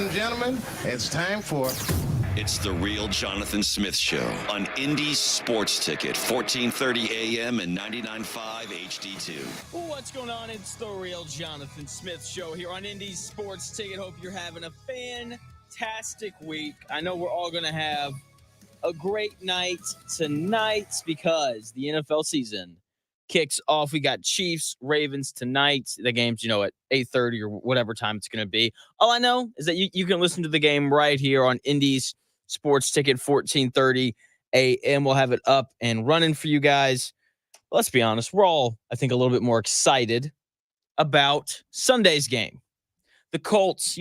and gentlemen, it's time for... It's the Real Jonathan Smith Show on Indy's Sports Ticket, 1430 AM and 99.5 HD2. What's going on? It's the Real Jonathan Smith Show here on Indy's Sports Ticket. Hope you're having a fantastic week. I know we're all going to have a great night tonight because the NFL season kicks off. We got Chiefs, Ravens tonight. The game's, at 8:30 or whatever time it's going to be. All I know is that you can listen to the game right here on Indy's Sports Ticket, 1430 AM. We'll have it up and running for you guys. Let's be honest. We're all, I think, a little bit more excited about Sunday's game. The Colts,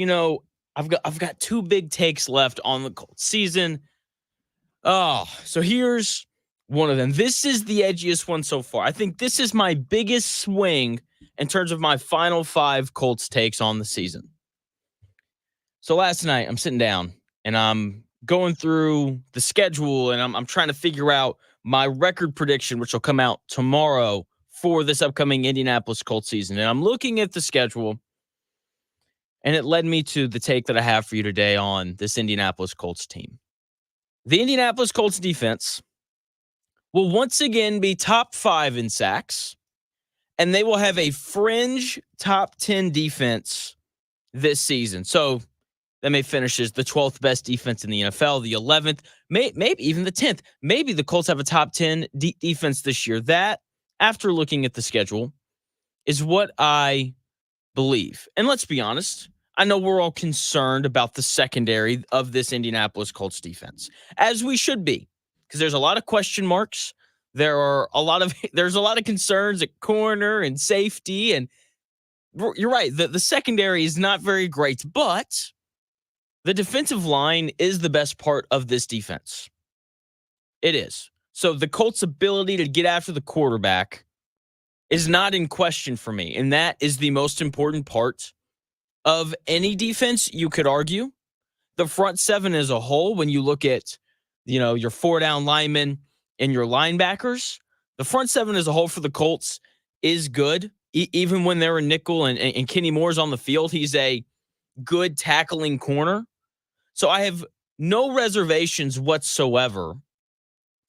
I've got two big takes left on the Colts season. So here's one of them. This is the edgiest one so far. I think this is my biggest swing in terms of my final five Colts takes on the season. So last night, I'm sitting down and I'm going through the schedule and I'm trying to figure out my record prediction, which will come out tomorrow for this upcoming Indianapolis Colts season. And I'm looking at the schedule, and it led me to the take that I have for you today on this Indianapolis Colts team. The Indianapolis Colts defense will once again be top 5 in sacks, and they will have a fringe top 10 defense this season. So that may finish as the 12th best defense in the NFL, the 11th, maybe even the 10th. Maybe the Colts have a top 10 defense this year. That, after looking at the schedule, is what I believe. And let's be honest, I know we're all concerned about the secondary of this Indianapolis Colts defense, as we should be, because there's a lot of question marks. There's a lot of concerns at corner and safety, and you're right. The secondary is not very great, but the defensive line is the best part of this defense. It is. So the Colts' ability to get after the quarterback is not in question for me, and that is the most important part of any defense, you could argue. The front seven as a whole, when you look at, your 4-down linemen and your linebackers, the front seven as a whole for the Colts is good. Even when they're a nickel and Kenny Moore's on the field, he's a good tackling corner. So I have no reservations whatsoever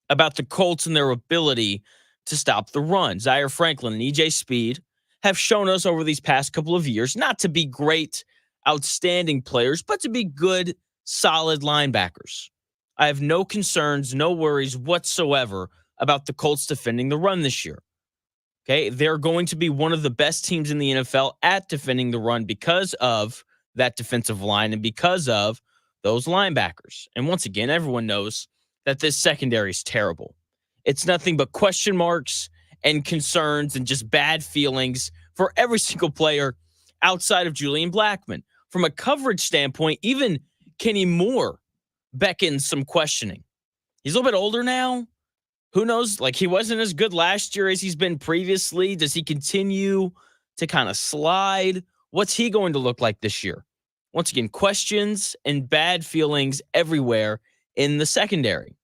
about the Colts and their ability to stop the run. Zaire Franklin and EJ Speed have shown us over these past couple of years not to be great, outstanding players, but to be good, solid linebackers. I have no concerns, no worries whatsoever about the Colts defending the run this year. Okay, they're going to be one of the best teams in the NFL at defending the run because of that defensive line and because of those linebackers. And once again, everyone knows that this secondary is terrible. It's nothing but question marks and concerns and just bad feelings for every single player outside of Julian Blackmon. From a coverage standpoint, even Kenny Moore beckons some questioning. He's a little bit older now. Who knows? He wasn't as good last year as he's been previously. Does he continue to kind of slide? What's he going to look like this year? Once again, questions and bad feelings everywhere in the secondary.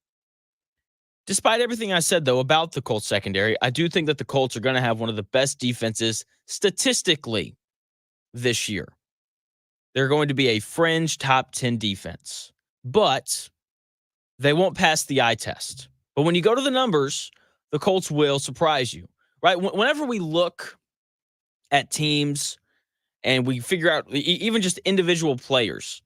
Despite everything I said, though, about the Colts secondary, I do think that the Colts are going to have one of the best defenses statistically this year. They're going to be a fringe top 10 defense, but they won't pass the eye test. But when you go to the numbers, the Colts will surprise you, right? Whenever we look at teams and we figure out even just individual players,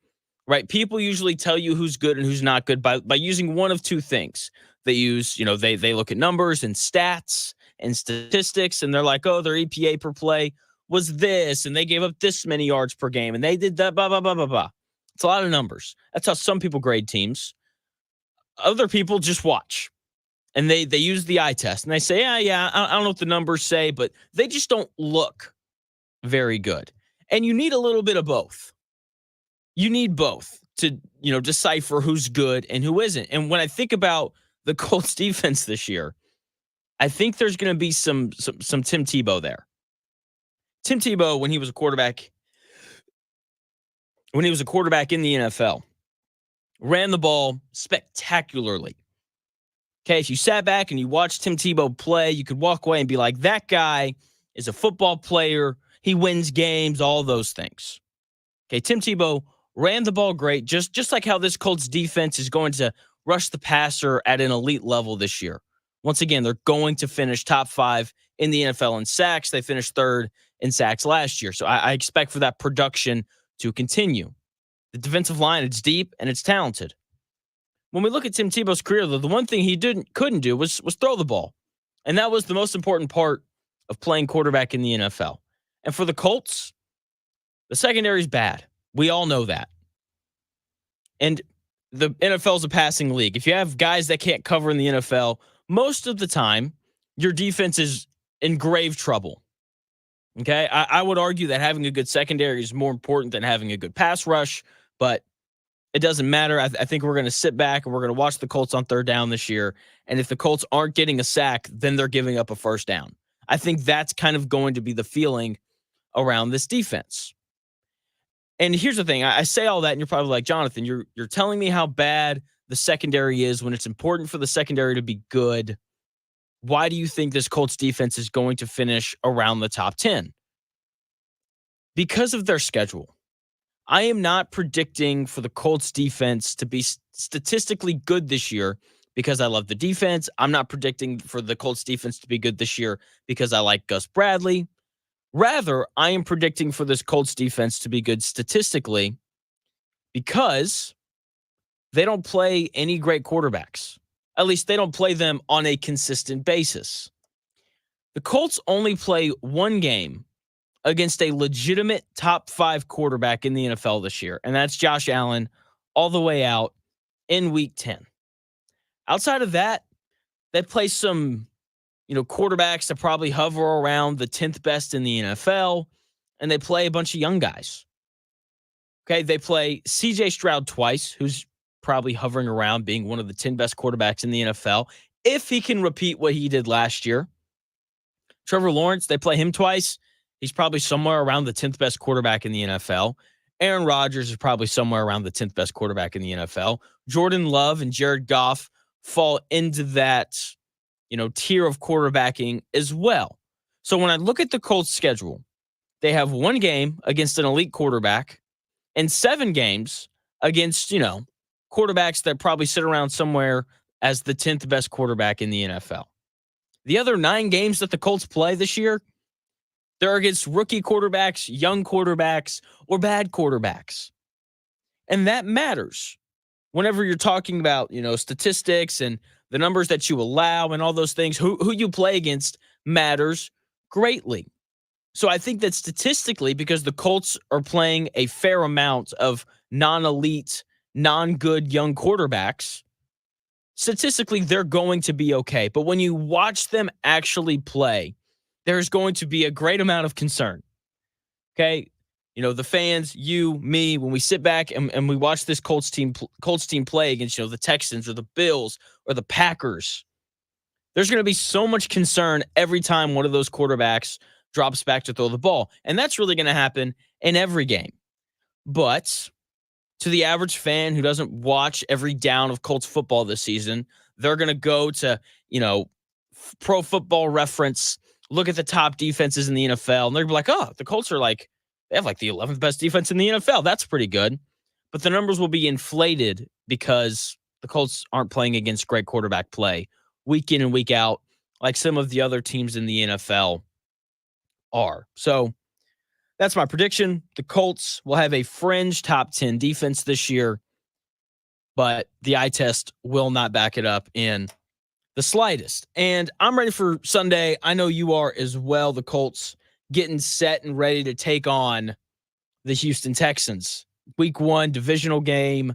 right? People usually tell you who's good and who's not good by using one of two things. They use, they look at numbers and stats and statistics, and they're like, oh, their EPA per play was this, and they gave up this many yards per game, and they did that, blah, blah, blah, blah, blah. It's a lot of numbers. That's how some people grade teams. Other people just watch, and they use the eye test, and they say, yeah, I don't know what the numbers say, but they just don't look very good. And you need a little bit of both. You need both to, decipher who's good and who isn't. And when I think about the Colts defense this year, I think there's going to be some Tim Tebow there. Tim Tebow, when he was a quarterback in the NFL, ran the ball spectacularly. Okay, if you sat back and you watched Tim Tebow play, you could walk away and be like, that guy is a football player. He wins games, all those things. Okay, Tim Tebow ran the ball great, just like how this Colts defense is going to rush the passer at an elite level this year. Once again, they're going to finish top 5 in the NFL in sacks. They finished 3rd in sacks last year. So I expect for that production to continue. The defensive line, it's deep and it's talented. When we look at Tim Tebow's career, though, the one thing he couldn't do was throw the ball. And that was the most important part of playing quarterback in the NFL. And for the Colts, the secondary is bad. We all know that. And the NFL is a passing league. If you have guys that can't cover in the NFL, most of the time, your defense is in grave trouble. Okay? I would argue that having a good secondary is more important than having a good pass rush, but it doesn't matter. I think we're going to sit back and we're going to watch the Colts on 3rd down this year. And if the Colts aren't getting a sack, then they're giving up a 1st down. I think that's kind of going to be the feeling around this defense. And here's the thing. I say all that, and you're probably like, Jonathan, you're telling me how bad the secondary is when it's important for the secondary to be good. Why do you think this Colts defense is going to finish around the top 10? Because of their schedule. I am not predicting for the Colts defense to be statistically good this year because I love the defense. I'm not predicting for the Colts defense to be good this year because I like Gus Bradley. Rather, I am predicting for this Colts defense to be good statistically because they don't play any great quarterbacks. At least they don't play them on a consistent basis. The Colts only play one game against a legitimate top 5 quarterback in the NFL this year, and that's Josh Allen all the way out in Week 10. Outside of that, they play some quarterbacks that probably hover around the 10th best in the NFL, and they play a bunch of young guys. Okay, they play C.J. Stroud twice, who's probably hovering around being one of the 10 best quarterbacks in the NFL, if he can repeat what he did last year. Trevor Lawrence, they play him twice. He's probably somewhere around the 10th best quarterback in the NFL. Aaron Rodgers is probably somewhere around the 10th best quarterback in the NFL. Jordan Love and Jared Goff fall into that tier of quarterbacking as well. So when I look at the Colts schedule, they have one game against an elite quarterback and 7 games against, quarterbacks that probably sit around somewhere as the 10th best quarterback in the NFL. The other 9 games that the Colts play this year, they're against rookie quarterbacks, young quarterbacks, or bad quarterbacks. And that matters whenever you're talking about, statistics and the numbers that you allow and all those things. Who you play against matters greatly. So I think that statistically, because the Colts are playing a fair amount of non-elite, non-good young quarterbacks, statistically, they're going to be okay. But when you watch them actually play, there's going to be a great amount of concern. Okay? The fans, you, me, when we sit back and we watch this Colts team play against, the Texans or the Bills or the Packers, there's going to be so much concern every time one of those quarterbacks drops back to throw the ball. And that's really going to happen in every game. But to the average fan who doesn't watch every down of Colts football this season, they're going to go to, Pro Football Reference, look at the top defenses in the NFL, and they're going to be like, oh, the Colts are they have the 11th best defense in the NFL. That's pretty good. But the numbers will be inflated because the Colts aren't playing against great quarterback play week in and week out like some of the other teams in the NFL are. So that's my prediction. The Colts will have a fringe top 10 defense this year, but the eye test will not back it up in the slightest. And I'm ready for Sunday. I know you are as well. The Colts getting set and ready to take on the Houston Texans. Week 1 divisional game,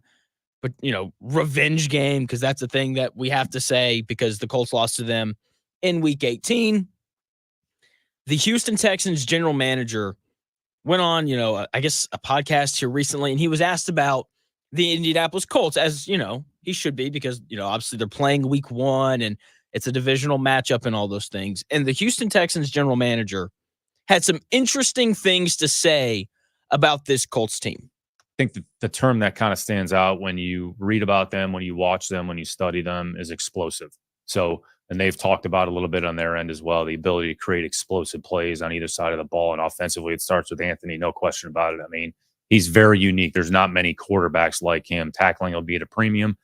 but revenge game, because that's a thing that we have to say because the Colts lost to them in week 18. The Houston Texans general manager went on, I guess a podcast here recently, and he was asked about the Indianapolis Colts, as, he should be, because, obviously they're playing week 1 and it's a divisional matchup and all those things. And the Houston Texans general manager had some interesting things to say about this Colts team. I think the term that kind of stands out when you read about them, when you watch them, when you study them, is explosive. So, and they've talked about a little bit on their end as well, the ability to create explosive plays on either side of the ball. And offensively, it starts with Anthony, no question about it. I mean, He's very unique. There's not many quarterbacks like him. Tackling will be at a premium.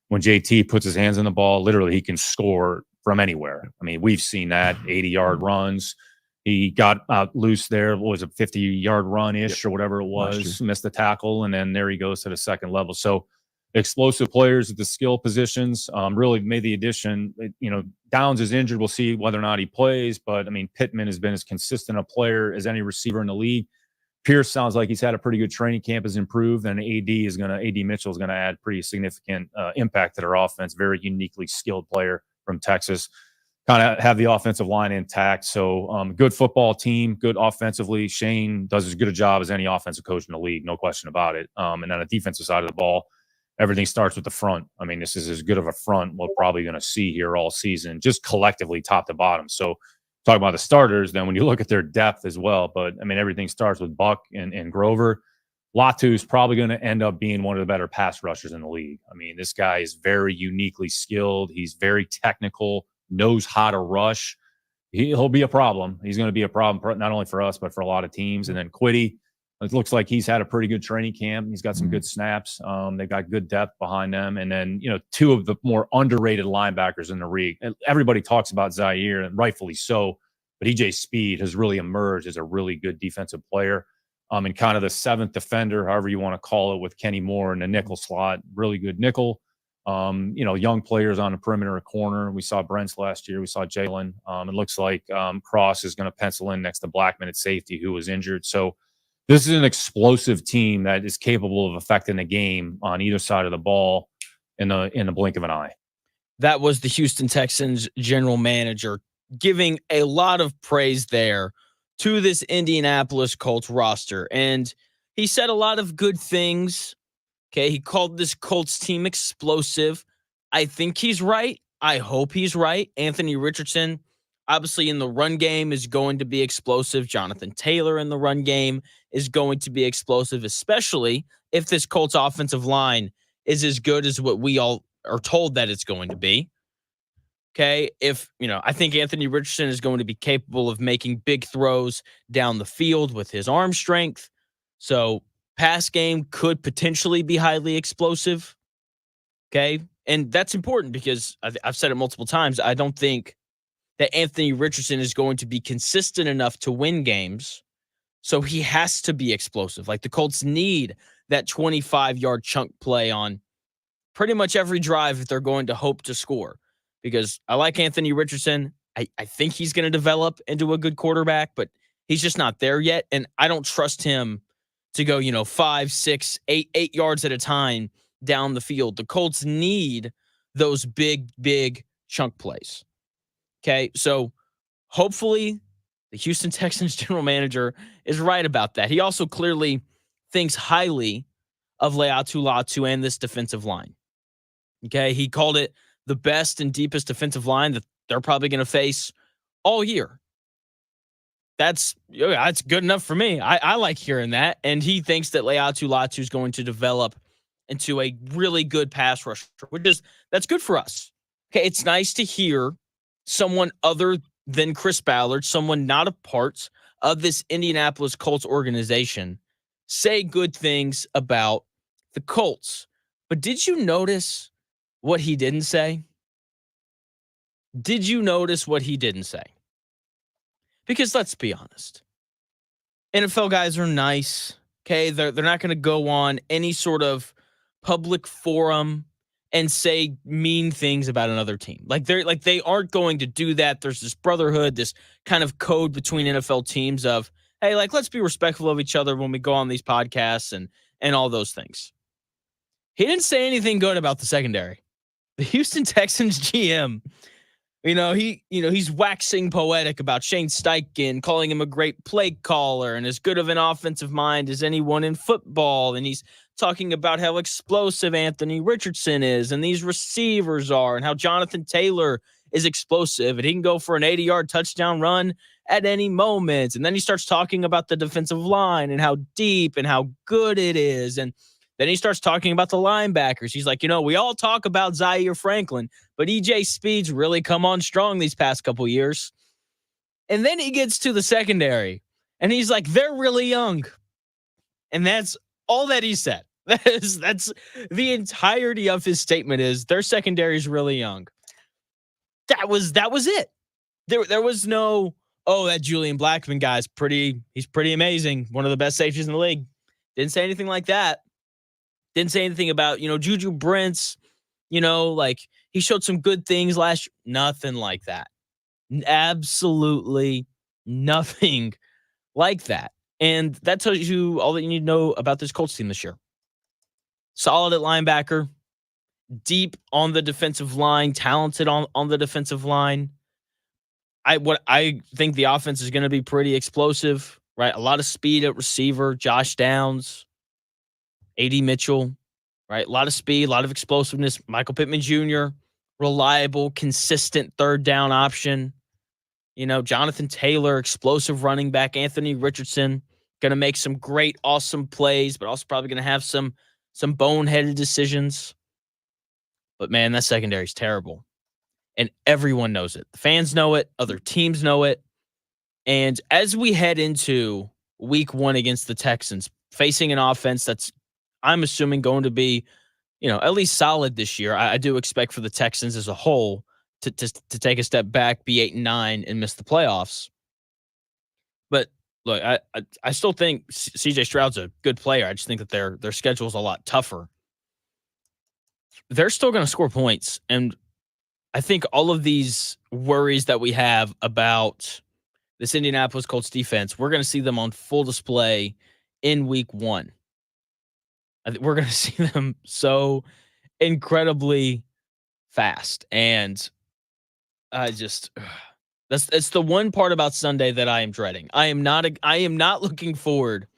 When JT puts his hands on the ball, literally he can score from anywhere. I mean, we've seen that 80-yard runs. He got out loose there. What was a 50-yard run-ish or whatever it was, missed the tackle, and then there he goes to the second level. So explosive players at the skill positions really made the addition. Downs is injured. We'll see whether or not he plays. But, I mean, Pittman has been as consistent a player as any receiver in the league. Pierce sounds like he's had a pretty good training camp, has improved, and AD Mitchell is going to add pretty significant impact to their offense. Very uniquely skilled player from Texas. Kind of have the offensive line intact. So good football team, good offensively. Shane does as good a job as any offensive coach in the league, no question about it. And on the defensive side of the ball, everything starts with the front. I mean, this is as good of a front we're probably going to see here all season, just collectively top to bottom. So talk about the starters, then when you look at their depth as well. But, I mean, everything starts with Buck and Grover. Latu's probably going to end up being one of the better pass rushers in the league. I mean, this guy is very uniquely skilled. He's very technical, knows how to rush. He'll be a problem. He's going to be a problem not only for us, but for a lot of teams. And then Quiddy, it looks like he's had a pretty good training camp. He's got some good snaps. They got good depth behind them. And then, two of the more underrated linebackers in the league. Everybody talks about Zaire, and rightfully so, but EJ Speed has really emerged as a really good defensive player. And kind of the seventh defender, however you want to call it, with Kenny Moore in the nickel slot. Really good nickel. Young players on the perimeter, a corner. We saw Brents last year. We saw Jalen. It looks like Cross is going to pencil in next to Blackman at safety, who was injured. So this is an explosive team that is capable of affecting the game on either side of the ball in the blink of an eye. That was the Houston Texans general manager giving a lot of praise there to this Indianapolis Colts roster. And he said a lot of good things. Okay, he called this Colts team explosive. I think he's right. I hope he's right. Anthony Richardson, obviously in the run game, is going to be explosive. Jonathan Taylor in the run game is going to be explosive, especially if this Colts offensive line is as good as what we all are told that it's going to be. Okay, I think Anthony Richardson is going to be capable of making big throws down the field with his arm strength. So pass game could potentially be highly explosive. Okay, and that's important because I've said it multiple times. I don't think that Anthony Richardson is going to be consistent enough to win games. So he has to be explosive. Like, the Colts need that 25-yard chunk play on pretty much every drive if they're going to hope to score. Because I like Anthony Richardson. I think he's going to develop into a good quarterback, but he's just not there yet. And I don't trust him to go, 5, 6, 8 yards at a time down the field. The Colts need those big, big chunk plays. Okay, so hopefully the Houston Texans general manager is right about that. He also clearly thinks highly of Laiatu Latu and this defensive line. Okay, he called it the best and deepest defensive line that they're probably going to face all year. That's good enough for me. I like hearing that. And he thinks that Laiatu Latu is going to develop into a really good pass rusher, that's good for us. Okay, it's nice to hear someone other than Chris Ballard, someone not a part of this Indianapolis Colts organization, say good things about the Colts. But did you notice what he didn't say? Did you notice what he didn't say? Because let's be honest, NFL guys are nice. Okay, they're not going to go on any sort of public forum and say mean things about another team. They aren't going to do that. There's this brotherhood, this kind of code between NFL teams of, hey, let's be respectful of each other when we go on these podcasts and all those things. He didn't say anything good about the secondary. The Houston Texans GM, he's waxing poetic about Shane Steichen, calling him a great play caller and as good of an offensive mind as anyone in football. And he's talking about how explosive Anthony Richardson is and these receivers are and how Jonathan Taylor is explosive and he can go for an 80-yard touchdown run at any moment. And then he starts talking about the defensive line and how deep and how good it is. And then he starts talking about the linebackers. He's like, we all talk about Zaire Franklin, but EJ Speed's really come on strong these past couple years. And then he gets to the secondary, and he's like, they're really young. And that's all that he said. That's the entirety of his statement is their secondary is really young. That was it. There was no, oh, that Julian Blackmon guy's he's pretty amazing. One of the best safeties in the league. Didn't say anything like that. Didn't say anything about, Juju Brents, like he showed some good things last year. Nothing like that. Absolutely nothing like that. And that tells you all that you need to know about this Colts team this year. Solid at linebacker, deep on the defensive line, talented on the defensive line. I think the offense is going to be pretty explosive, right? A lot of speed at receiver, Josh Downs, A.D. Mitchell, right? A lot of speed, a lot of explosiveness. Michael Pittman Jr., reliable, consistent third down option. Jonathan Taylor, explosive running back. Anthony Richardson, going to make some great, awesome plays, but also probably going to have some boneheaded decisions. But, man, that secondary is terrible. And everyone knows it. The fans know it. Other teams know it. And as we head into week 1 against the Texans, facing an offense that's, I'm assuming, going to be, at least solid this year. I do expect for the Texans as a whole to take a step back, be 8-9, and miss the playoffs. But look, I still think C.J. Stroud's a good player. I just think that their schedule is a lot tougher. They're still going to score points, and I think all of these worries that we have about this Indianapolis Colts defense, we're going to see them on full display in week 1. I think we're going to see them so incredibly fast. And it's the one part about Sunday that I am dreading. I am not looking forward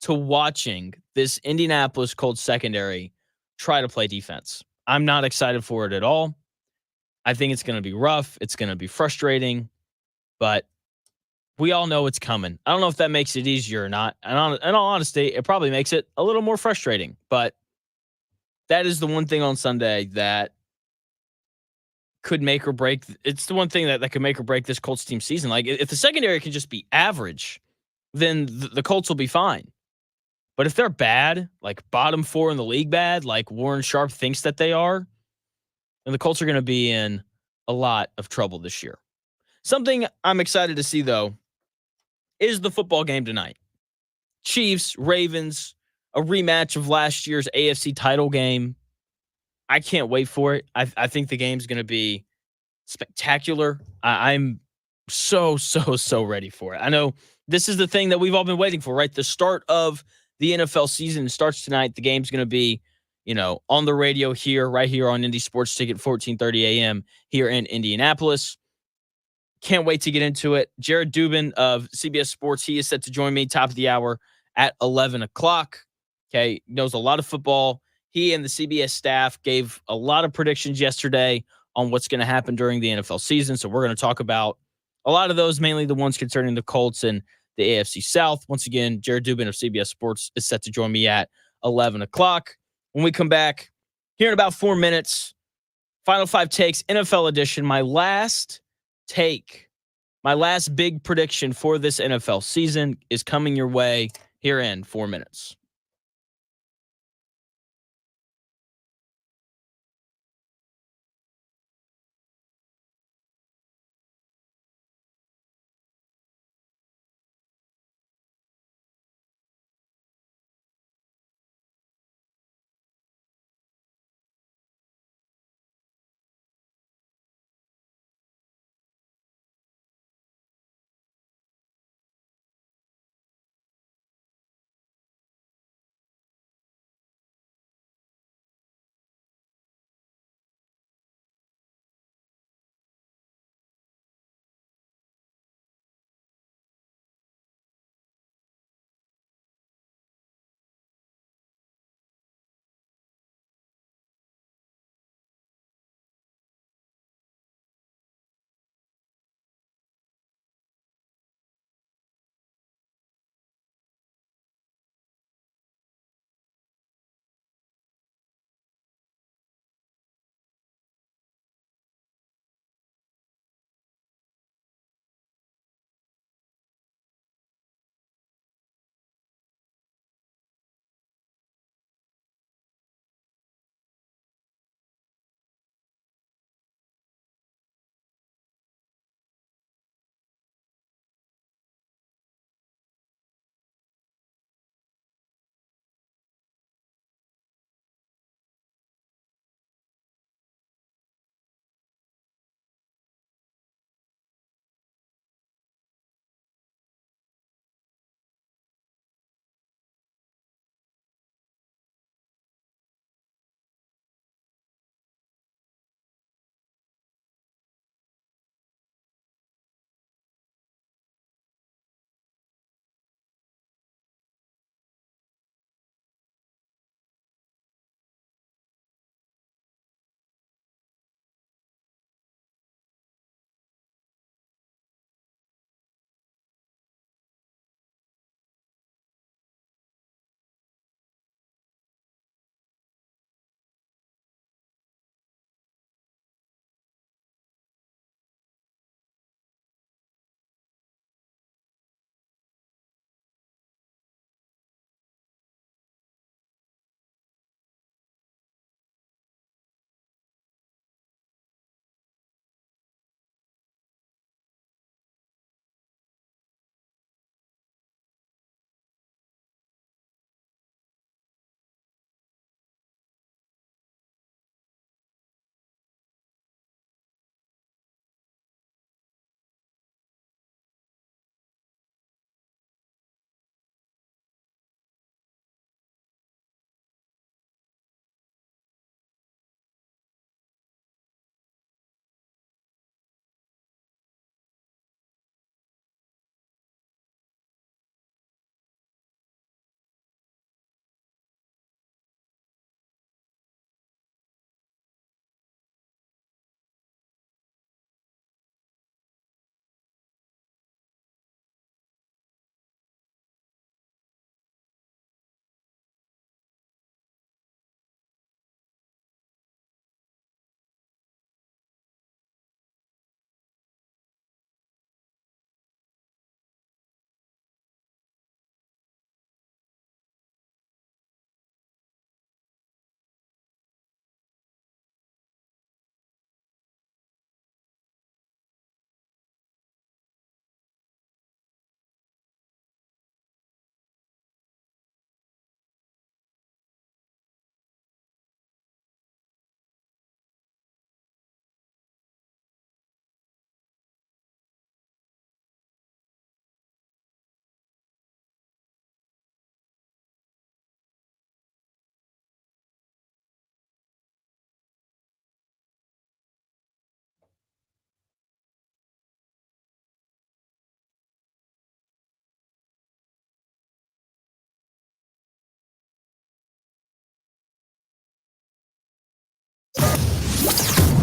to watching this Indianapolis Colts secondary try to play defense. I'm not excited for it at all. I think it's going to be rough. It's going to be frustrating, but we all know it's coming. I don't know if that makes it easier or not. And in all honesty, it probably makes it a little more frustrating, but that is the one thing on Sunday that could make or break. It's the one thing that could make or break this Colts team season. Like, if the secondary can just be average, then the Colts will be fine. But if they're bad, like bottom 4 in the league bad, like Warren Sharp thinks that they are, then the Colts are going to be in a lot of trouble this year. Something I'm excited to see, though, is the football game tonight. Chiefs, Ravens, a rematch of last year's AFC title game. I can't wait for it. I think the game's going to be spectacular. I'm so ready for it. I know this is the thing that we've all been waiting for, right? The start of the NFL season starts tonight. The game's going to be, on the radio here, right here on Indy Sports Ticket, 14:30 a.m. here in Indianapolis. Can't wait to get into it. Jared Dubin of CBS Sports, he is set to join me top of the hour at 11 o'clock. Okay, knows a lot of football. He and the CBS staff gave a lot of predictions yesterday on what's going to happen during the NFL season. So we're going to talk about a lot of those, mainly the ones concerning the Colts and the AFC South. Once again, Jared Dubin of CBS Sports is set to join me at 11 o'clock. When we come back, here in about 4 minutes, Final 5 Takes, NFL edition, my last take, my last big prediction for this NFL season is coming your way here in 4 minutes.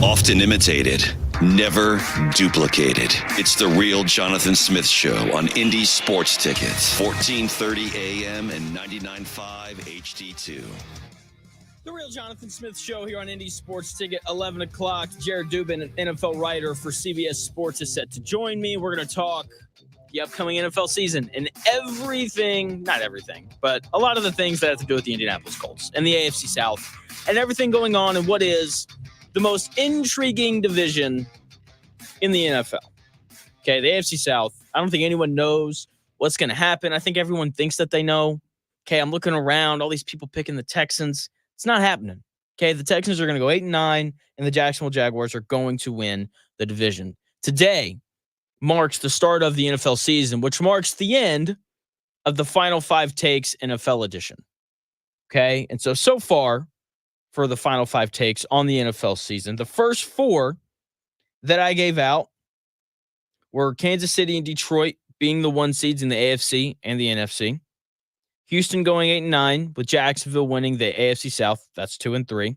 Often imitated, never duplicated. It's the real Jonathan Smith Show on Indy Sports Tickets, 1430 AM and 99.5 HD2. The real Jonathan Smith Show here on Indy Sports Ticket, 11 o'clock. Jared Dubin, an NFL writer for CBS Sports, is set to join me. We're going to talk the upcoming NFL season and everything, not everything, but a lot of the things that have to do with the Indianapolis Colts and the AFC South and everything going on in what is the most intriguing division in the NFL. Okay, the AFC South. I don't think anyone knows what's going to happen. I think everyone thinks that they know. Okay, I'm looking around, all these people picking the Texans. It's not happening. Okay, the Texans are going to go 8-9, and the Jacksonville Jaguars are going to win the division. Today marks the start of the NFL season, which marks the end of the Final Five Takes NFL edition. Okay, and so far for the Final Five Takes on the NFL season, the first four that I gave out were Kansas City and Detroit being the one seeds in the AFC and the NFC. Houston going 8-9 with Jacksonville winning the AFC South. That's 2-3.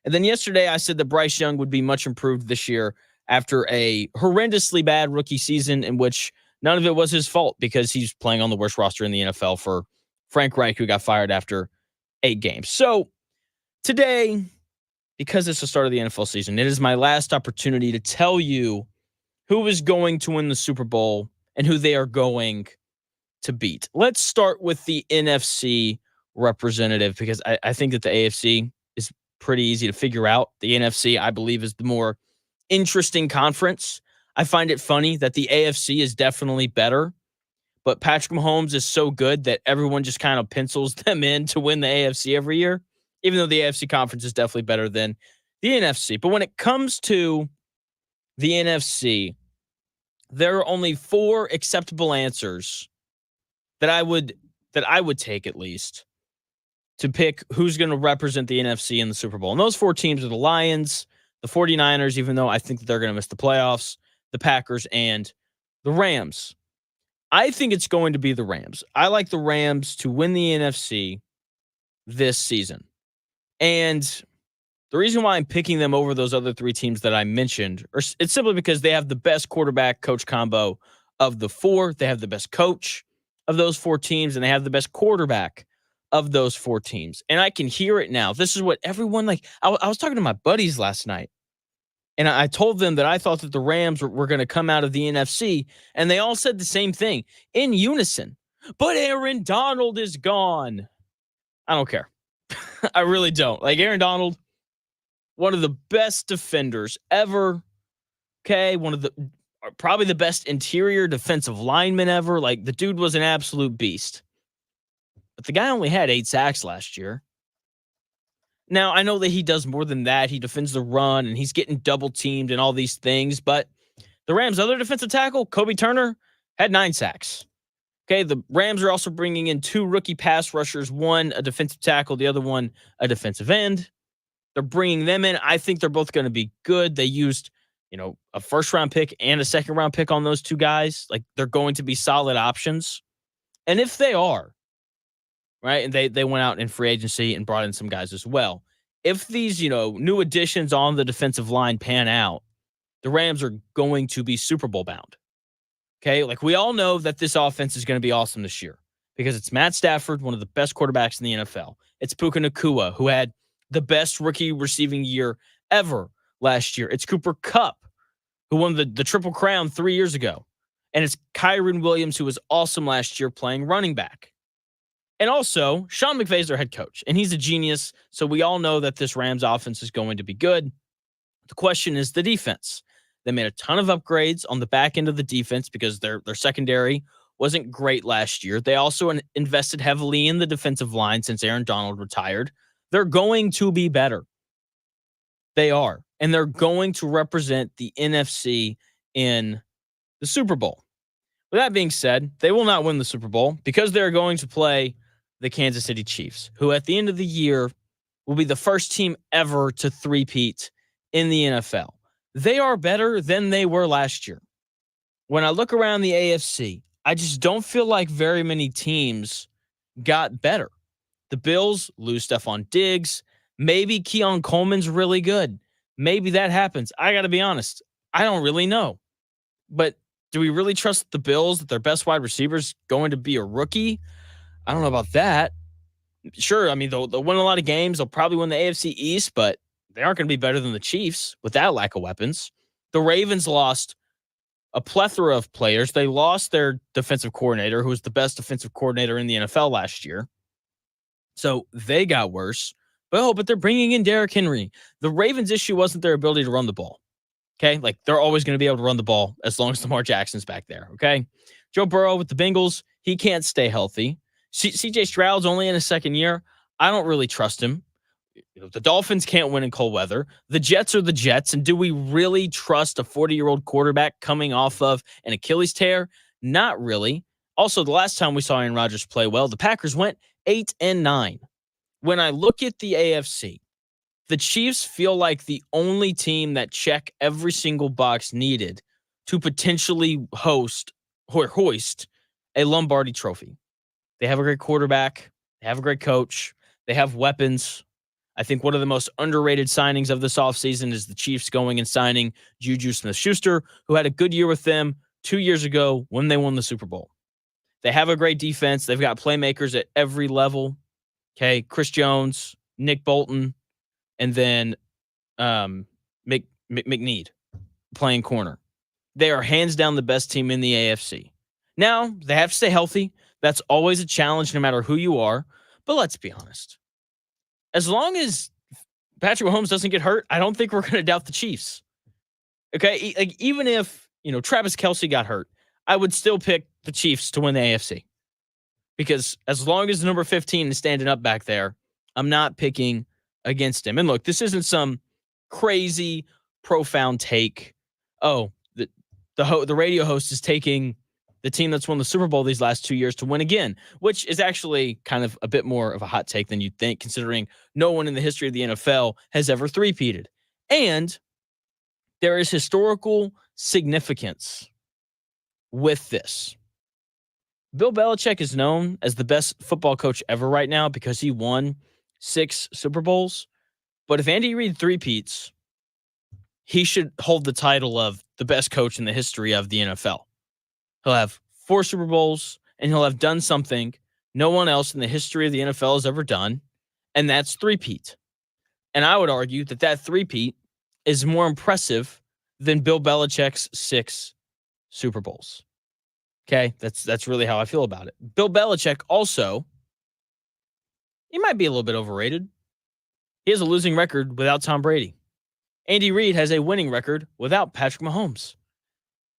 And then yesterday I said that Bryce Young would be much improved this year after a horrendously bad rookie season in which none of it was his fault because he's playing on the worst roster in the NFL for Frank Reich, who got fired after 8 games. So today, because it's the start of the NFL season, it is my last opportunity to tell you who is going to win the Super Bowl and who they are going to beat. Let's start with the NFC representative because I think that the AFC is pretty easy to figure out. The NFC, I believe, is the more interesting conference. I find it funny that the AFC is definitely better, but Patrick Mahomes is so good that everyone just kind of pencils them in to win the AFC every year, even though the AFC conference is definitely better than the NFC. But when it comes to the NFC, there are only 4 acceptable answers that I would take, at least, to pick who's going to represent the NFC in the Super Bowl. And those 4 teams are the Lions, the 49ers, even though I think that they're going to miss the playoffs, the Packers, and the Rams. I think it's going to be the Rams. I like the Rams to win the NFC this season. And the reason why I'm picking them over those other 3 teams that I mentioned, it's simply because they have the best quarterback-coach combo of the 4. They have the best coach of those 4 teams, and they have the best quarterback of those 4 teams. And I can hear it now. This is what everyone, like, I was talking to my buddies last night, and I told them that I thought that the Rams were going to come out of the NFC, and they all said the same thing in unison. But Aaron Donald is gone. I don't care. I really don't. Like, Aaron Donald, one of the best defenders ever. Okay, probably the best interior defensive lineman ever. Like, the dude was an absolute beast. But the guy only had 8 sacks last year. Now, I know that he does more than that. He defends the run, and he's getting double-teamed and all these things. But the Rams' other defensive tackle, Kobe Turner, had 9 sacks. Okay, the Rams are also bringing in 2 rookie pass rushers, one a defensive tackle, the other one a defensive end. They're bringing them in. I think they're both going to be good. They used, a first-round pick and a second-round pick on those 2 guys. Like, they're going to be solid options. And if they are, right, and they went out in free agency and brought in some guys as well. If these, new additions on the defensive line pan out, the Rams are going to be Super Bowl bound. Okay, like, we all know that this offense is going to be awesome this year because it's Matt Stafford, one of the best quarterbacks in the NFL. It's Puka Nacua, who had the best rookie receiving year ever last year. It's Cooper Kupp, who won the Triple Crown 3 years ago. And it's Kyron Williams, who was awesome last year playing running back. And also, Sean McVay is their head coach, and he's a genius, so we all know that this Rams offense is going to be good. The question is the defense. They made a ton of upgrades on the back end of the defense because their secondary wasn't great last year. They also invested heavily in the defensive line since Aaron Donald retired. They're going to be better. They are. And they're going to represent the NFC in the Super Bowl. With that being said, they will not win the Super Bowl because they're going to play the Kansas City Chiefs, who at the end of the year will be the first team ever to three-peat in the NFL. They are better than they were last year. When I look around the AFC, I just don't feel like very many teams got better. The Bills lose Stephon Diggs. Maybe Keon Coleman's really good. maybe that happens. I got to be honest. I don't really know. But do we really trust the Bills that their best wide receiver is going to be a rookie? I don't know about that. Sure, I mean, they'll win a lot of games. They'll probably win the AFC East, but they aren't going to be better than the Chiefs with that lack of weapons. The Ravens lost a plethora of players. They lost their defensive coordinator, who was the best defensive coordinator in the NFL last year. So they got worse. But they're bringing in Derrick Henry. The Ravens' issue wasn't their ability to run the ball. Okay, like they're always going to be able to run the ball as long as Lamar Jackson's back there. Okay, Joe Burrow with the Bengals, he can't stay healthy. CJ Stroud's only in his second year. I don't really trust him. The Dolphins can't win in cold weather. The Jets are the Jets. And do we really trust a 40-year-old quarterback coming off of an Achilles tear? Not really. Also, the last time we saw Aaron Rodgers play well, the Packers went 8-9. When I look at the AFC, the Chiefs feel like the only team that check every single box needed to potentially hoist a Lombardi trophy. They have a great quarterback. They have a great coach. They have weapons. I think one of the most underrated signings of this offseason is the Chiefs going and signing Juju Smith-Schuster, who had a good year with them 2 years ago when they won the Super Bowl. They have a great defense. They've got playmakers at every level. Okay, Chris Jones, Nick Bolton, and then McNeed playing corner. They are hands down the best team in the AFC. Now, they have to stay healthy. That's always a challenge no matter who you are. But let's be honest. As long as Patrick Mahomes doesn't get hurt, I don't think we're going to doubt the Chiefs. Okay? Like, even if, Travis Kelce got hurt, I would still pick the Chiefs to win the AFC. Because as long as the number 15 is standing up back there, I'm not picking against him. And look, this isn't some crazy, profound take. Oh, the radio host is taking the team that's won the Super Bowl these last 2 years to win again, which is actually kind of a bit more of a hot take than you'd think, considering no one in the history of the NFL has ever three-peated. And there is historical significance with this. Bill Belichick is known as the best football coach ever right now because he won 6 Super Bowls. But if Andy Reid three-peats, he should hold the title of the best coach in the history of the NFL. He'll have 4 Super Bowls, and he'll have done something no one else in the history of the NFL has ever done, and that's three-peat. And I would argue that three-peat is more impressive than Bill Belichick's 6 Super Bowls. Okay, that's really how I feel about it. Bill Belichick also, he might be a little bit overrated. He has a losing record without Tom Brady. Andy Reid has a winning record without Patrick Mahomes.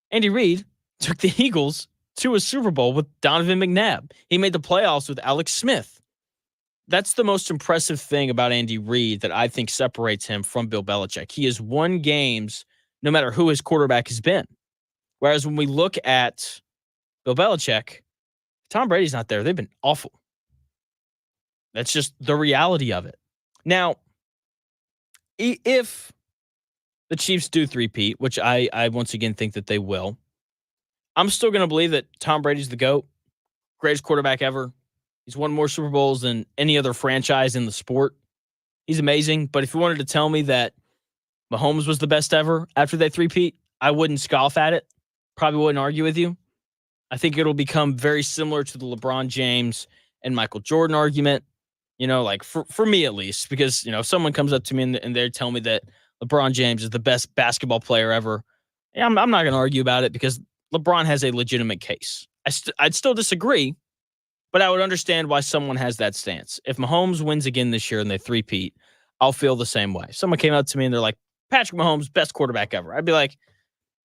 Andy Reid took the Eagles to a Super Bowl with Donovan McNabb. He made the playoffs with Alex Smith. That's the most impressive thing about Andy Reid that I think separates him from Bill Belichick. He has won games no matter who his quarterback has been. Whereas when we look at Bill Belichick, Tom Brady's not there. They've been awful. That's just the reality of it. Now, if the Chiefs do three-peat, which I once again think that they will, I'm still going to believe that Tom Brady's the GOAT, greatest quarterback ever. He's won more Super Bowls than any other franchise in the sport. He's amazing. But if you wanted to tell me that Mahomes was the best ever after they three-peat, I wouldn't scoff at it. Probably wouldn't argue with you. I think it'll become very similar to the LeBron James and Michael Jordan argument, like for me at least, because, if someone comes up to me and they tell me that LeBron James is the best basketball player ever, I'm not going to argue about it because LeBron has a legitimate case. I'd still disagree, but I would understand why someone has that stance. If Mahomes wins again this year and they three-peat, I'll feel the same way. If someone came up to me and they're like, Patrick Mahomes, best quarterback ever, I'd be like,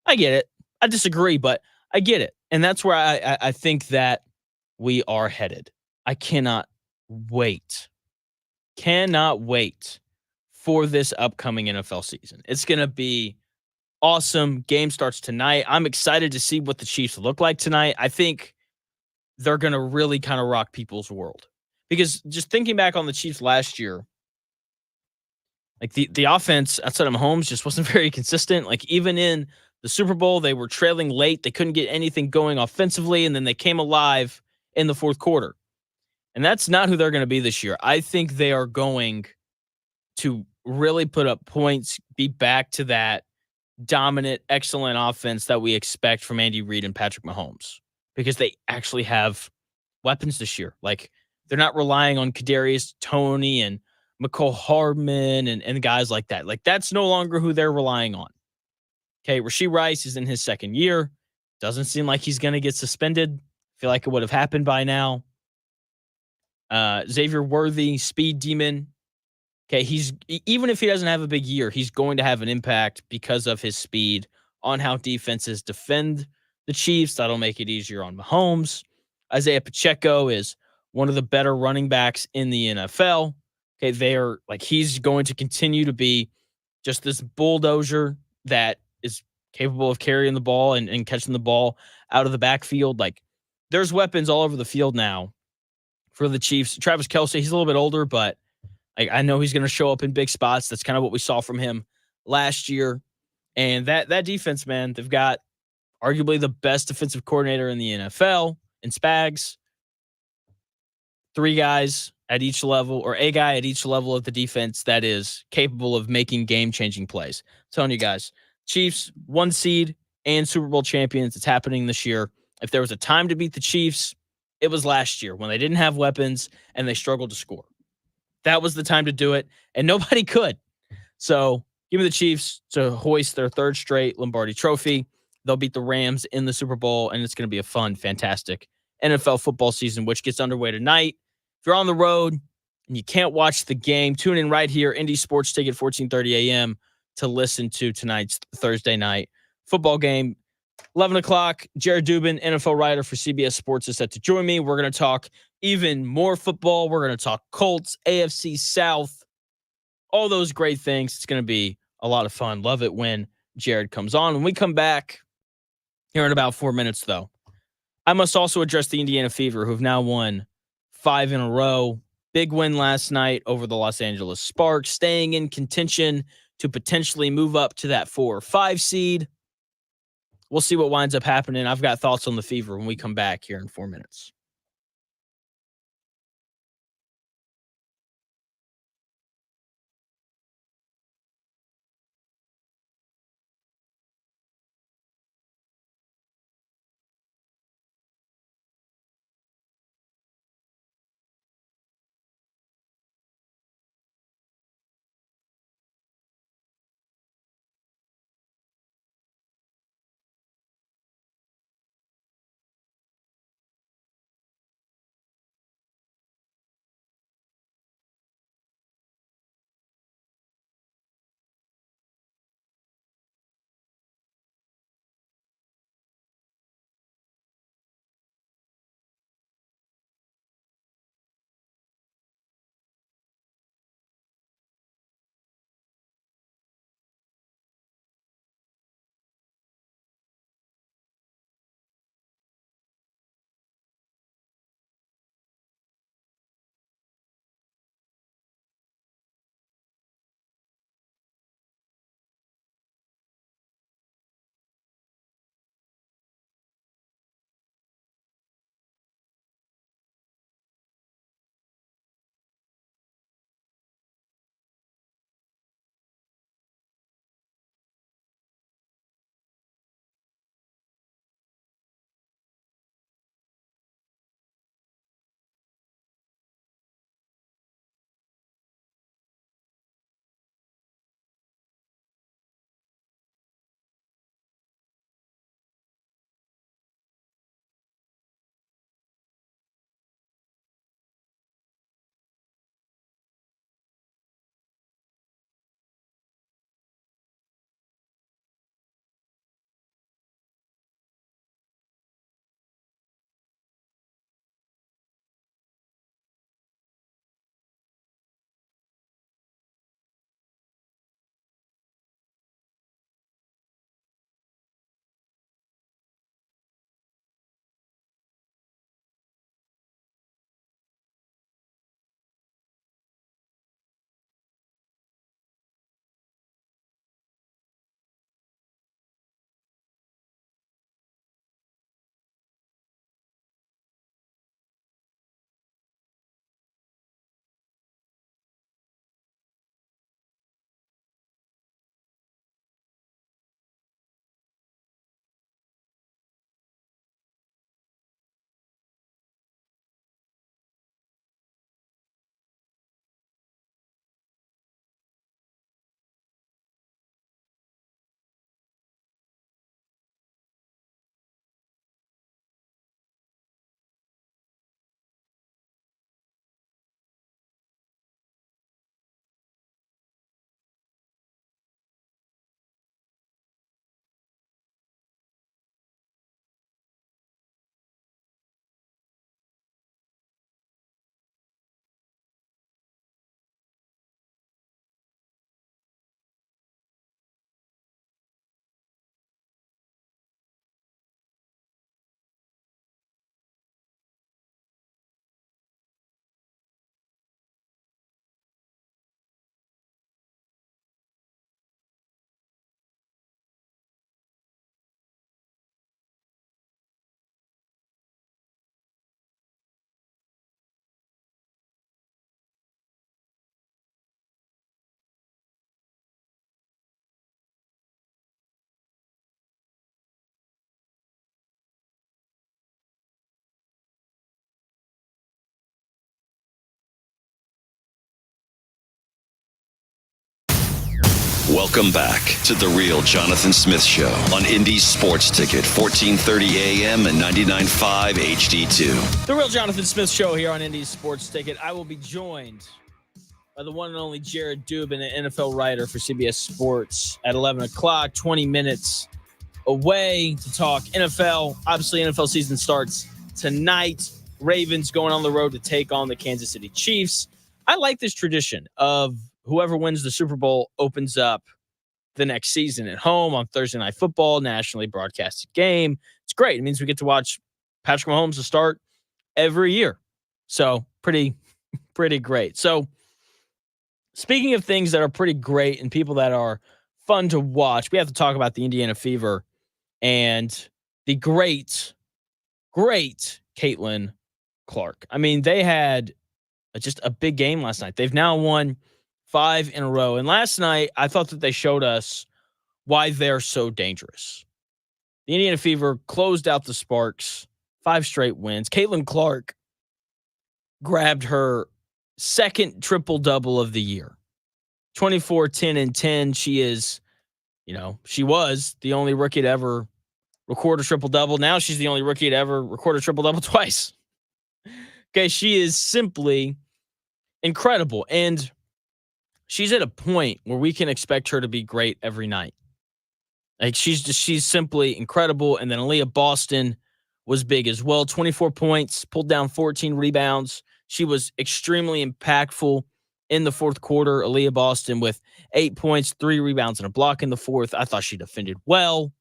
I get it. I disagree, but I get it. And that's where I think that we are headed. I cannot wait for this upcoming NFL season. It's going to be awesome. Game starts tonight. I'm excited to see what the Chiefs look like tonight. I think they're going to really kind of rock people's world. Because just thinking back on the Chiefs last year, like the offense outside of Mahomes just wasn't very consistent. Like even in the Super Bowl, they were trailing late. They couldn't get anything going offensively, and then they came alive in the fourth quarter. And that's not who they're going to be this year. I think they are going to really put up points, be back to that dominant, excellent offense that we expect from Andy Reid and Patrick Mahomes, because they actually have weapons this year. Like, they're not relying on Kadarius Toney and McCole Hardman and guys like that. Like, that's no longer who they're relying on. Okay, Rashee Rice is in his second year. Doesn't seem like he's going to get suspended. Feel like it would have happened by now. Xavier Worthy, speed demon. Okay, even if he doesn't have a big year, he's going to have an impact because of his speed on how defenses defend the Chiefs. That'll make it easier on Mahomes. Isaiah Pacheco is one of the better running backs in the NFL. Okay, he's going to continue to be just this bulldozer that is capable of carrying the ball and catching the ball out of the backfield. Like, there's weapons all over the field now for the Chiefs. Travis Kelce, he's a little bit older, but I know he's going to show up in big spots. That's kind of what we saw from him last year. And that defense, man, they've got arguably the best defensive coordinator in the NFL in Spags. 3 guys at each level, or a guy at each level of the defense that is capable of making game-changing plays. I'm telling you guys, Chiefs, 1 seed and Super Bowl champions. It's happening this year. If there was a time to beat the Chiefs, it was last year when they didn't have weapons and they struggled to score. That was the time to do it, and nobody could. So give me the Chiefs to hoist their 3rd straight Lombardi trophy. They'll beat the Rams in the Super Bowl, and it's going to be a fun, fantastic NFL football season, which gets underway tonight. If you're on the road and you can't watch the game, tune in right here, Indy Sports Ticket, 14:30 a.m., to listen to tonight's Thursday night football game. 11 o'clock, Jared Dubin, NFL writer for CBS Sports, is set to join me. We're going to talk even more football. We're going to talk Colts, AFC South, all those great things. It's going to be a lot of fun. Love it when Jared comes on. When we come back here in about 4 minutes, though, I must also address the Indiana Fever, who have now won 5 in a row. Big win last night over the Los Angeles Sparks, staying in contention to potentially move up to that 4 or 5 seed. We'll see what winds up happening. I've got thoughts on the Fever when we come back here in 4 minutes. Welcome back to the real Jonathan Smith Show on Indy Sports Ticket, 1430 AM and 99.5 HD2. The real Jonathan Smith Show here on Indy Sports Ticket. I will be joined by the one and only Jared Dubin, an NFL writer for CBS Sports, at 11 o'clock, 20 minutes away to talk NFL. Obviously, NFL season starts tonight. Ravens going on the road to take on the Kansas City Chiefs. I like this tradition of whoever wins the Super Bowl opens up the next season at home on Thursday Night Football, nationally broadcasted game. It's great. It means we get to watch Patrick Mahomes to start every year. So pretty great. So speaking of things that are pretty great and people that are fun to watch, we have to talk about the Indiana Fever and the great Caitlin Clark. I mean, they had just a big game last night. They've now won 5 in a row. And last night, I thought that they showed us why they're so dangerous. The Indiana Fever closed out the Sparks, 5 straight wins. Caitlin Clark grabbed her second triple-double of the year. 24, 10, and 10. She is, she was the only rookie to ever record a triple-double. Now she's the only rookie to ever record a triple-double twice. Okay, she is simply incredible. And she's at a point where we can expect her to be great every night. Like she's simply incredible. And then Aaliyah Boston was big as well. 24 points, pulled down 14 rebounds. She was extremely impactful in the fourth quarter. Aaliyah Boston with 8 points, 3 rebounds, and a block in the fourth. I thought she defended well,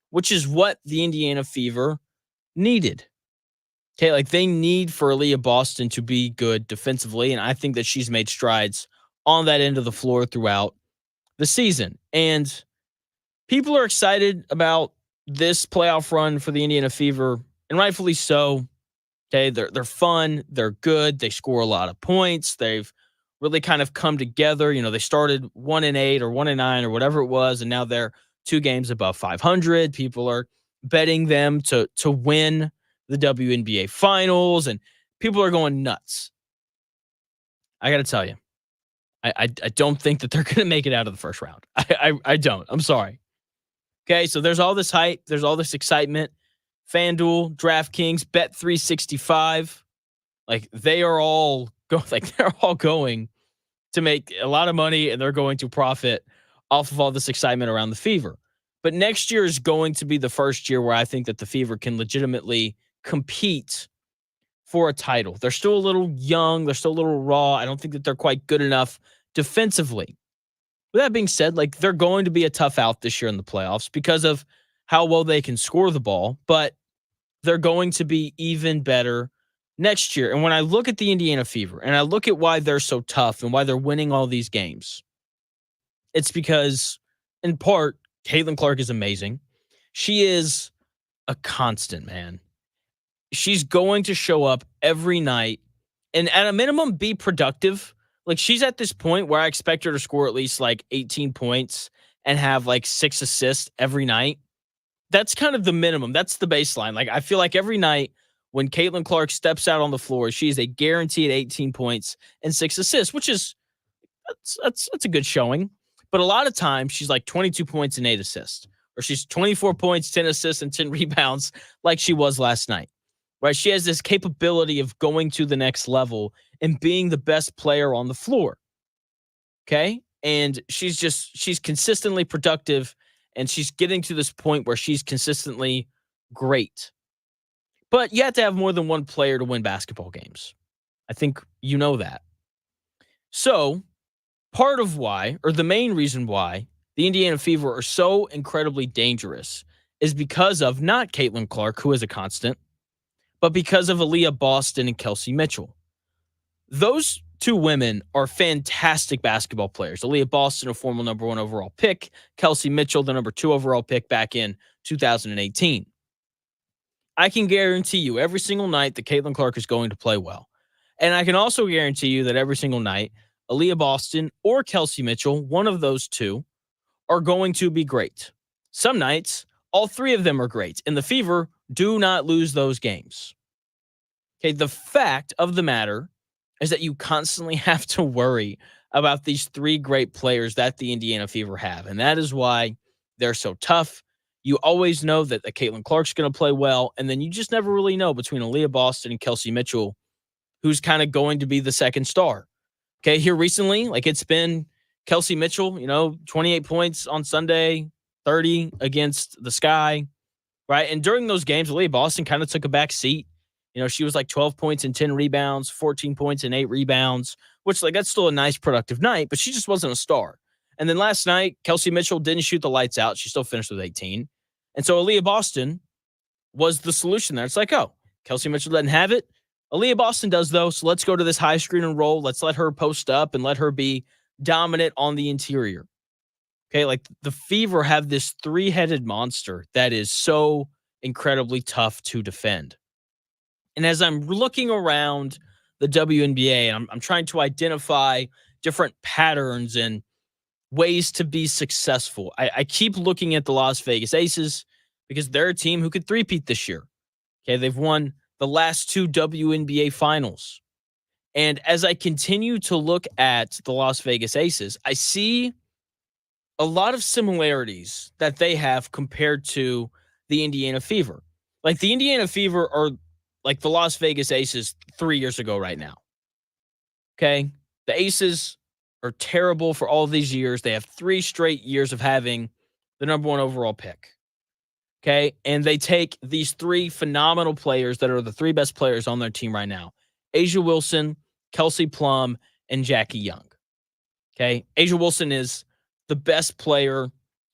which is what the Indiana Fever needed. Okay, like they need for Aaliyah Boston to be good defensively, and I think that she's made strides on that end of the floor throughout the season. And people are excited about this playoff run for the Indiana Fever, and rightfully so. Okay, they're fun, they're good, they score a lot of points. They've really kind of come together. They started 1-8 or 1-9 or whatever it was, and now they're 2 games above 500. People are betting them to win the WNBA finals, and people are going nuts. I got to tell you, I don't think that they're going to make it out of the first round. I don't. I'm sorry. Okay, so there's all this hype. There's all this excitement. FanDuel, DraftKings, Bet365, like they're all going to make a lot of money, and they're going to profit off of all this excitement around the Fever. But next year is going to be the first year where I think that the Fever can legitimately compete for a title. They're still a little young. They're still a little raw. I don't think that they're quite good enough defensively. With that being said, like they're going to be a tough out this year in the playoffs because of how well they can score the ball, but they're going to be even better next year. And when I look at the Indiana Fever and I look at why they're so tough and why they're winning all these games, it's because, in part, Caitlin Clark is amazing. She is a constant, man. She's going to show up every night and at a minimum be productive. Like she's at this point where I expect her to score at least like 18 points and have like 6 assists every night. That's kind of the minimum. That's the baseline. Like I feel like every night when Caitlin Clark steps out on the floor, she is a guaranteed 18 points and 6 assists, which is that's a good showing. But a lot of times she's like 22 points and 8 assists, or she's 24 points, 10 assists, and 10 rebounds like she was last night. Right? She has this capability of going to the next level and being the best player on the floor. Okay? And she's consistently productive, and she's getting to this point where she's consistently great. But you have to have more than one player to win basketball games. I think you know that. So, part of why, or the main reason why, the Indiana Fever are so incredibly dangerous is because of not Caitlin Clark, who is a constant, but because of Aaliyah Boston and Kelsey Mitchell. Those 2 women are fantastic basketball players. Aaliyah Boston, a former number 1 overall pick. Kelsey Mitchell, the number 2 overall pick back in 2018. I can guarantee you every single night that Caitlin Clark is going to play well. And I can also guarantee you that every single night, Aaliyah Boston or Kelsey Mitchell, one of those 2, are going to be great. Some nights, all 3 of them are great. And the Fever do not lose those games. Okay, the fact of the matter is that you constantly have to worry about these three great players that the Indiana Fever have, and that is why they're so tough. You always know that the Caitlin Clark's going to play well, and then you just never really know between Aaliyah Boston and Kelsey Mitchell who's kind of going to be the second star. Okay, here recently, like it's been Kelsey Mitchell, 28 points on Sunday, 30 against the Sky, right? And during those games, Aaliyah Boston kind of took a back seat. She was like 12 points and 10 rebounds, 14 points and 8 rebounds, which like that's still a nice productive night, but she just wasn't a star. And then last night, Kelsey Mitchell didn't shoot the lights out. She still finished with 18. And so Aaliyah Boston was the solution there. It's like, oh, Kelsey Mitchell doesn't have it. Aaliyah Boston does, though, so let's go to this high screen and roll. Let's let her post up and let her be dominant on the interior. Okay, like the Fever have this three-headed monster that is so incredibly tough to defend. And as I'm looking around the WNBA, and I'm trying to identify different patterns and ways to be successful, I keep looking at the Las Vegas Aces because they're a team who could three-peat this year. Okay, they've won the last two WNBA finals. And as I continue to look at the Las Vegas Aces, I see a lot of similarities that they have compared to the Indiana Fever. Like the Indiana Fever are like the Las Vegas Aces 3 years ago right now. Okay? The Aces are terrible for all of these years. They have 3 straight years of having the number 1 overall pick. Okay, and they take these 3 phenomenal players that are the 3 best players on their team right now. Asia Wilson, Kelsey Plum, and Jackie Young. Okay, Asia Wilson is the best player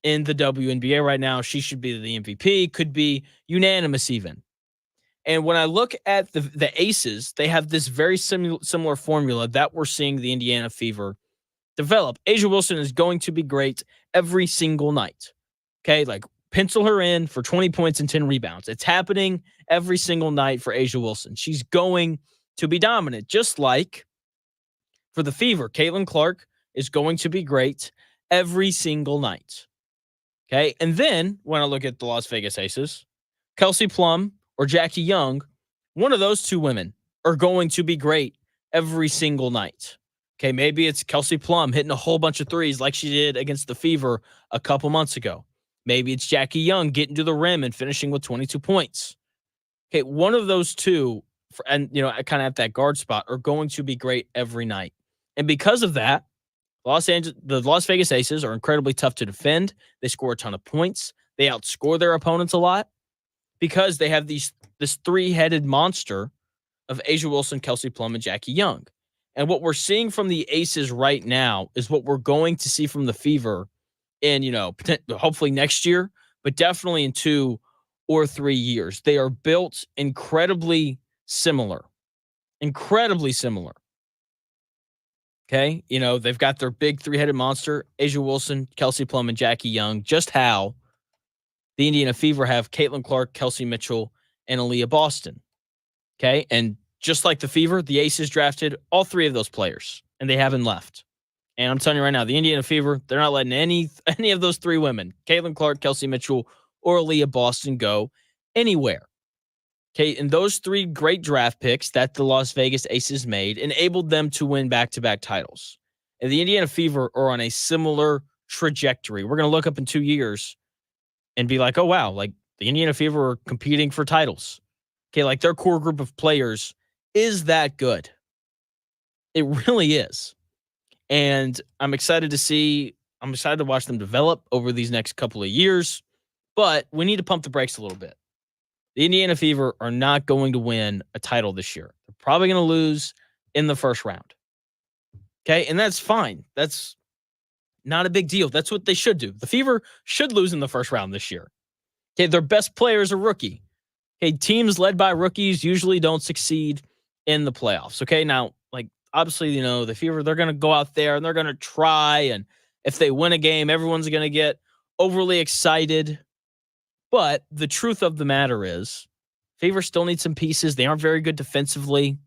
in the WNBA right now. She should be the MVP, could be unanimous even. And when I look at the Aces, they have this very similar formula that we're seeing the Indiana Fever develop. Asia Wilson is going to be great every single night. Okay, like pencil her in for 20 points and 10 rebounds. It's happening every single night for Asia Wilson. She's going to be dominant, just like for the Fever. Caitlin Clark is going to be great every single night. Okay, and then when I look at the Las Vegas Aces, Kelsey Plum or Jackie Young, one of those 2 women are going to be great every single night. Okay, maybe it's Kelsey Plum hitting a whole bunch of threes like she did against the Fever a couple months ago. Maybe it's Jackie Young getting to the rim and finishing with 22 points. Okay, one of those 2, and kind of at that guard spot, are going to be great every night. And because of that, the Las Vegas Aces are incredibly tough to defend. They score a ton of points. They outscore their opponents a lot because they have this 3-headed monster of Asia Wilson, Kelsey Plum, and Jackie Young. And what we're seeing from the Aces right now is what we're going to see from the Fever in, hopefully next year, but definitely in 2 or 3 years. They are built incredibly similar. Incredibly similar. Okay? They've got their big 3-headed monster, Asia Wilson, Kelsey Plum, and Jackie Young, just how the Indiana Fever have Caitlin Clark, Kelsey Mitchell, and Aaliyah Boston. Okay? And just like the Fever, the Aces drafted all 3 of those players, and they haven't left. And I'm telling you right now, the Indiana Fever, they're not letting any of those 3 women, Caitlin Clark, Kelsey Mitchell, or Aaliyah Boston, go anywhere. Okay, and those 3 great draft picks that the Las Vegas Aces made enabled them to win back-to-back titles. And the Indiana Fever are on a similar trajectory. We're going to look up in 2 years and be like, oh, wow, like the Indiana Fever are competing for titles. Okay, like their core group of players is that good. It really is. And I'm excited to watch them develop over these next couple of years, but we need to pump the brakes a little bit. The Indiana Fever are not going to win a title this year. They're probably going to lose in the first round. Okay, and that's fine. That's not a big deal. That's what they should do. The Fever should lose in the first round this year. Okay, their best player is a rookie. Okay, teams led by rookies usually don't succeed in the playoffs. Okay, now, like, obviously, the Fever, they're going to go out there and they're going to try. And if they win a game, everyone's going to get overly excited. But the truth of the matter is, Fever still need some pieces. They aren't very good defensively.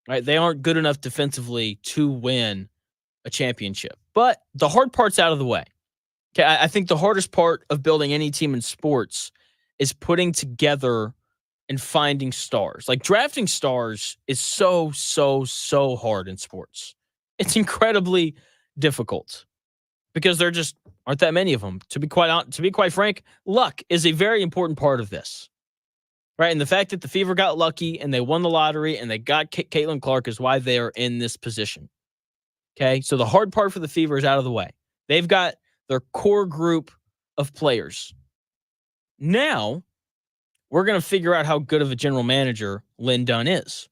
Right? They aren't good enough defensively to win a championship. But the hard part's out of the way. Okay, I think the hardest part of building any team in sports is putting together and finding stars. Like drafting stars is so hard in sports. It's incredibly difficult because there just aren't that many of them. To be quite frank, luck is a very important part of this, right? And the fact that the Fever got lucky and they won the lottery and they got Caitlin Clark is why they are in this position. Okay, so the hard part for the Fever is out of the way. They've got their core group of players. Now, we're going to figure out how good of a general manager Lynn Dunn is.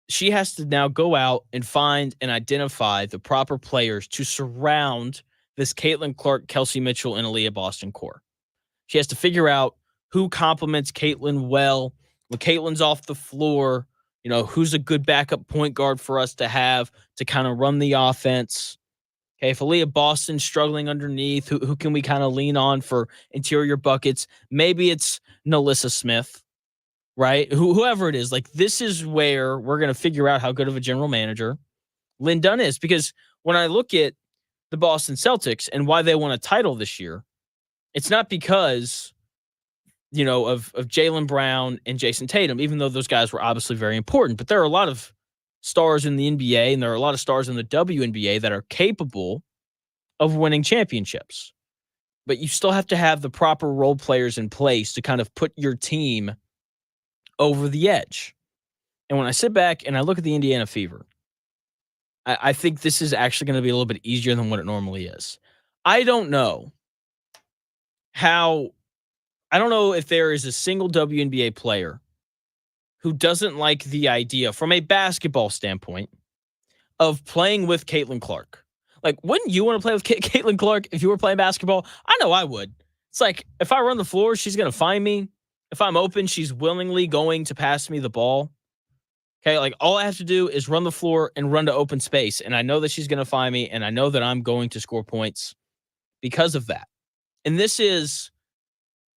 She has to now go out and find and identify the proper players to surround this Caitlin Clark, Kelsey Mitchell, and Aaliyah Boston core. She has to figure out who complements Caitlin well. When Caitlin's off the floor, who's a good backup point guard for us to have to kind of run the offense. Okay, if Aaliyah Boston's struggling underneath, who can we kind of lean on for interior buckets? Maybe it's Nalissa Smith, right? Whoever it is. Like, this is where we're going to figure out how good of a general manager Lynn Dunn is. Because when I look at the Boston Celtics and why they won a title this year, it's not because, of Jaylen Brown and Jason Tatum, even though those guys were obviously very important. But there are a lot of stars in the NBA and there are a lot of stars in the WNBA that are capable of winning championships. But you still have to have the proper role players in place to kind of put your team over the edge. And when I sit back and I look at the Indiana Fever, I think this is actually going to be a little bit easier than what it normally is. I don't know if there is a single WNBA player who doesn't like the idea from a basketball standpoint of playing with Caitlin Clark. Like, wouldn't you want to play with Caitlin Clark if you were playing basketball? I know I would. It's like, if I run the floor, she's going to find me. If I'm open, she's willingly going to pass me the ball. Okay, like, all I have to do is run the floor and run to open space, and I know that she's going to find me, and I know that I'm going to score points because of that. And this is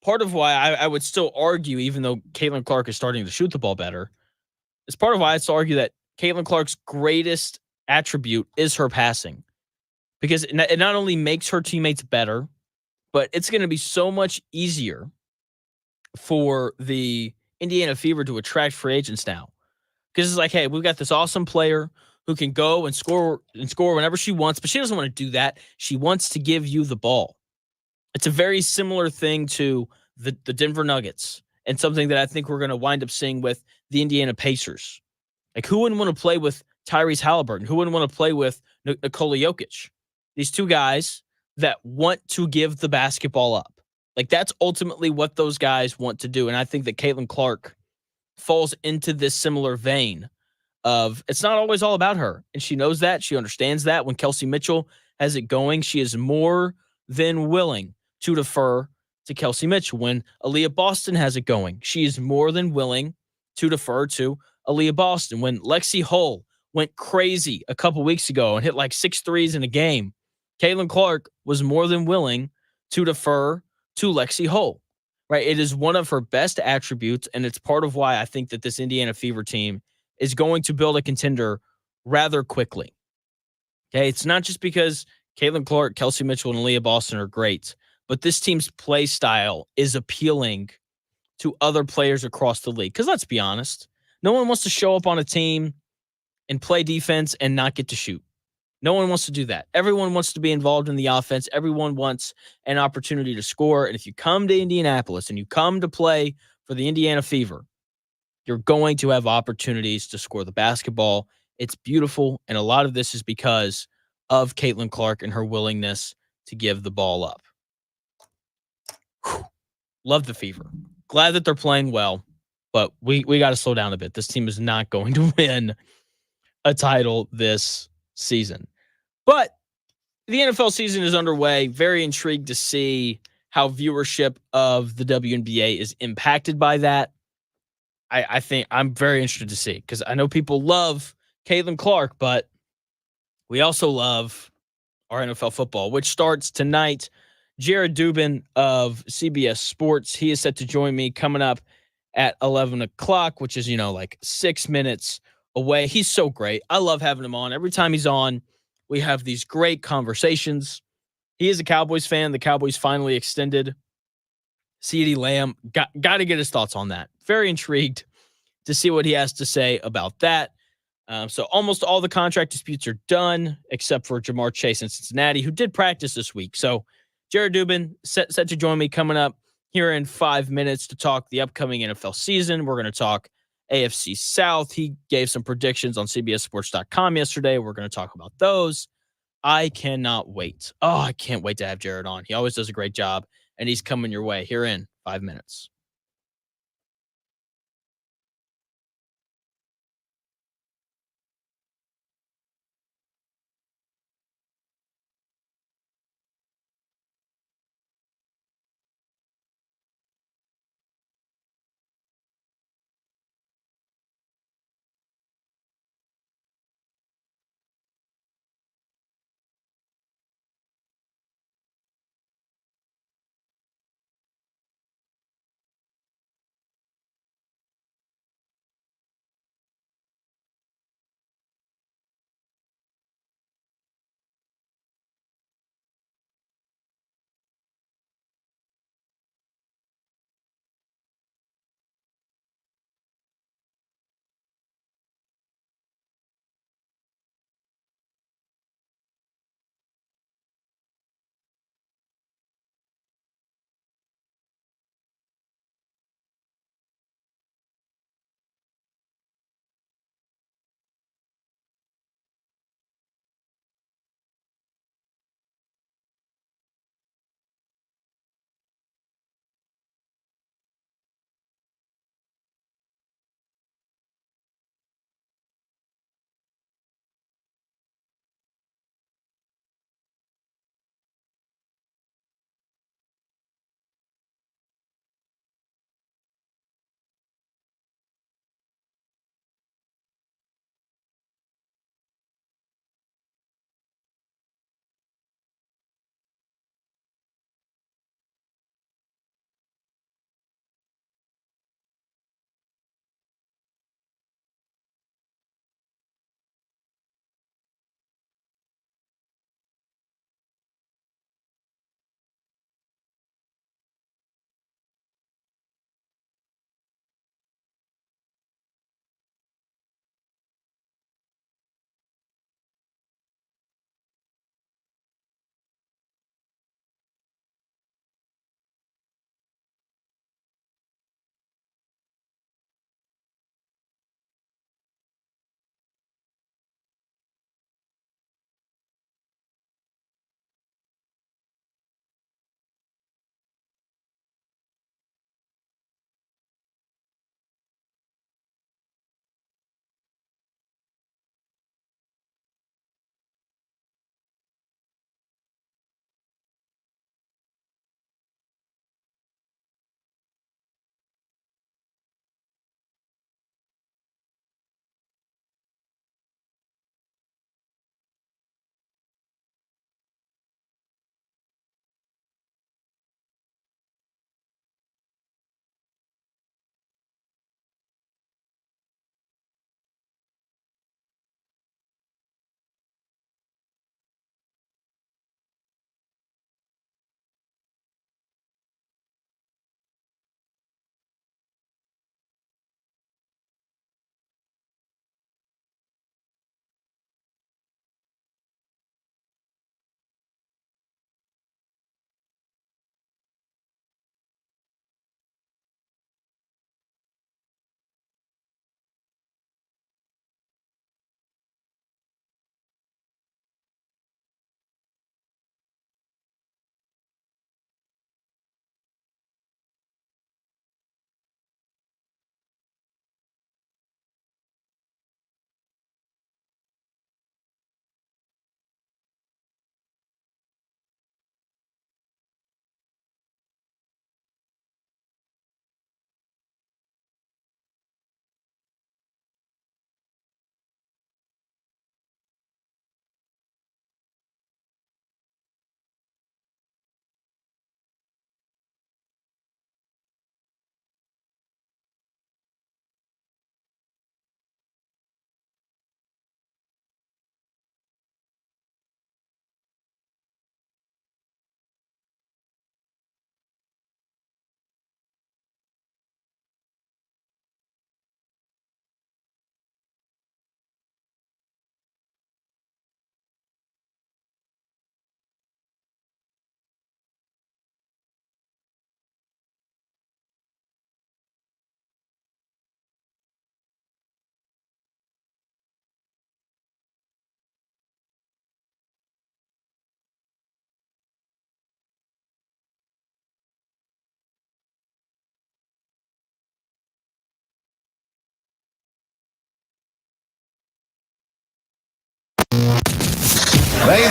part of why I would still argue, even though Caitlin Clark is starting to shoot the ball better, it's part of why I'd still argue that Caitlin Clark's greatest attribute is her passing. Because it not only makes her teammates better, but it's going to be so much easier for the Indiana Fever to attract free agents now. Because it's like, hey, we've got this awesome player who can go and score whenever she wants, but she doesn't want to do that. She wants to give you the ball. It's a very similar thing to the Denver Nuggets and something that I think we're going to wind up seeing with the Indiana Pacers. Like, who wouldn't want to play with Tyrese Halliburton? Who wouldn't want to play with Nikola Jokic? These two guys that want to give the basketball up. Like, that's ultimately what those guys want to do. And I think that Caitlin Clark falls into this similar vein of it's not always all about her. And she knows that. She understands that. When Kelsey Mitchell has it going, she is more than willing to defer to Kelsey Mitchell. When Aaliyah Boston has it going, she is more than willing to defer to Aaliyah Boston. When Lexi Hull went crazy a couple weeks ago and hit like 6 threes in a game, Caitlin Clark was more than willing to defer to Lexi Hull. Right? It is one of her best attributes, and it's part of why I think that this Indiana Fever team is going to build a contender rather quickly. Okay, it's not just because Caitlin Clark, Kelsey Mitchell, and Aaliyah Boston are great, but this team's play style is appealing to other players across the league. Because let's be honest, no one wants to show up on a team and play defense and not get to shoot. No one wants to do that. Everyone wants to be involved in the offense. Everyone wants an opportunity to score. And if you come to Indianapolis and you come to play for the Indiana Fever, you're going to have opportunities to score the basketball. It's beautiful. And a lot of this is because of Caitlin Clark and her willingness to give the ball up. Whew. Love the Fever. Glad that they're playing well, but we got to slow down a bit. This team is not going to win a title this season. But the NFL season is underway. Very intrigued to see how viewership of the WNBA is impacted by that. I think I'm very interested to see, because I know people love Caitlin Clark, but we also love our NFL football, which starts tonight. Jared Dubin of CBS Sports, he is set to join me coming up at 11 o'clock, which is, like 6 minutes away. He's so great. I love having him on. Every time he's on, we have these great conversations. He is a Cowboys fan. The Cowboys finally extended CeeDee Lamb. Got to get his thoughts on that. Very intrigued to see what he has to say about that. So almost all the contract disputes are done, except for Jamar Chase in Cincinnati, who did practice this week. So Jared Dubin set to join me coming up here in 5 minutes to talk the upcoming NFL season. We're going to talk AFC South. He gave some predictions on CBSSports.com yesterday. We're going to talk about those. I cannot wait. Oh, I can't wait to have Jared on. He always does a great job, and he's coming your way here in 5 minutes.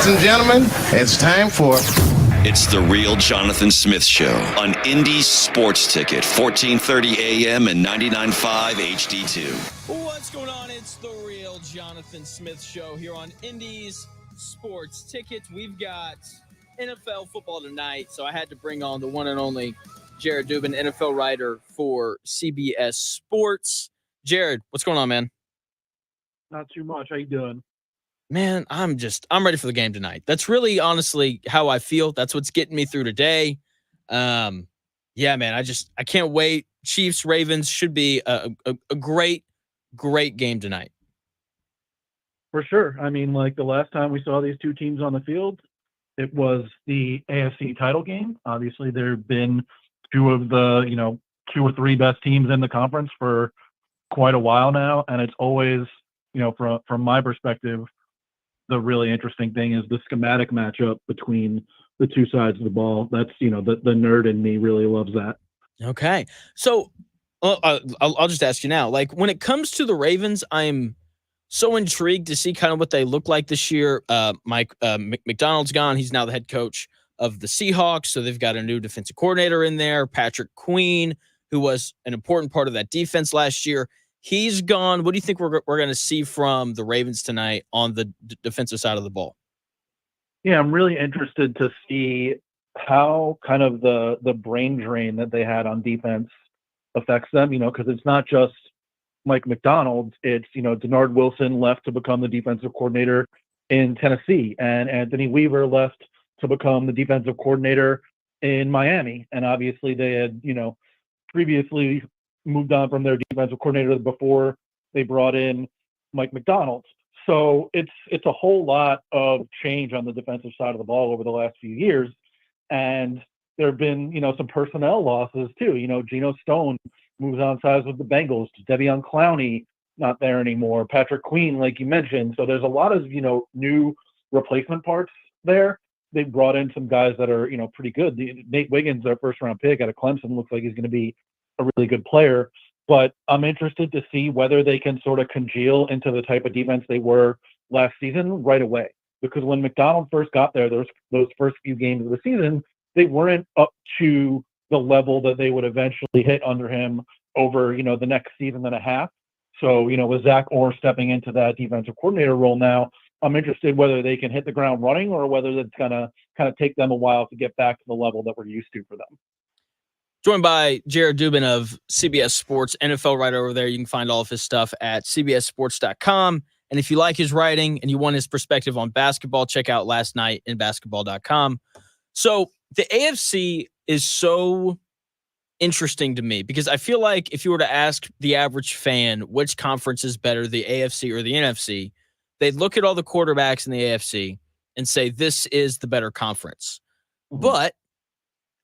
Ladies and gentlemen, it's time for... It's the Real Jonathan Smith Show on Indy Sports Ticket, 1430 AM and 99.5 HD2. What's going on? It's the Real Jonathan Smith Show here on Indy's Sports Ticket. We've got NFL football tonight, so I had to bring on the one and only Jared Dubin, NFL writer for CBS Sports. Jared, what's going on, man? Not too much. How you doing? Man, I'm ready for the game tonight. That's really honestly how I feel. That's what's getting me through today. Yeah, man, I can't wait. Chiefs, Ravens should be a great game tonight. For sure. I mean, like the last time we saw these two teams on the field, it was the AFC title game. Obviously, there have been two of the, 2 or 3 best teams in the conference for quite a while now. And it's always, from my perspective, the really interesting thing is the schematic matchup between the two sides of the ball. That's, the nerd in me really loves that. Okay. So I'll just ask you now, like when it comes to the Ravens, I'm so intrigued to see kind of what they look like this year. Mike McDonald's gone. He's now the head coach of the Seahawks. So they've got a new defensive coordinator in there, Patrick Queen, who was an important part of that defense last year. He's gone. What do you think we're going to see from the Ravens tonight on the defensive side of the ball? Yeah, I'm really interested to see how kind of the brain drain that they had on defense affects them, because it's not just Mike McDonald. It's, Denard Wilson left to become the defensive coordinator in Tennessee, and Anthony Weaver left to become the defensive coordinator in Miami. And obviously they had, previously moved on from their defensive coordinator before they brought in Mike McDonald. So it's a whole lot of change on the defensive side of the ball over the last few years. And there have been, some personnel losses too. Geno Stone moves on sides with the Bengals. Devion Clowney not there anymore. Patrick Queen, like you mentioned. So there's a lot of, new replacement parts there. They brought in some guys that are, pretty good. Nate Wiggins, our first round pick out of Clemson, looks like he's going to be a really good player, but I'm interested to see whether they can sort of congeal into the type of defense they were last season right away. Because when McDonald first got there, those first few games of the season, they weren't up to the level that they would eventually hit under him over, the next season and a half. So, with Zach Orr stepping into that defensive coordinator role now, I'm interested whether they can hit the ground running or whether it's going to kind of take them a while to get back to the level that we're used to for them. Joined by Jared Dubin of CBS Sports, NFL writer over there. You can find all of his stuff at cbssports.com. And if you like his writing and you want his perspective on basketball, check out Last Night in Basketball.com. So the AFC is so interesting to me because I feel like if you were to ask the average fan which conference is better, the AFC or the NFC, they'd look at all the quarterbacks in the AFC and say this is the better conference. Mm-hmm. But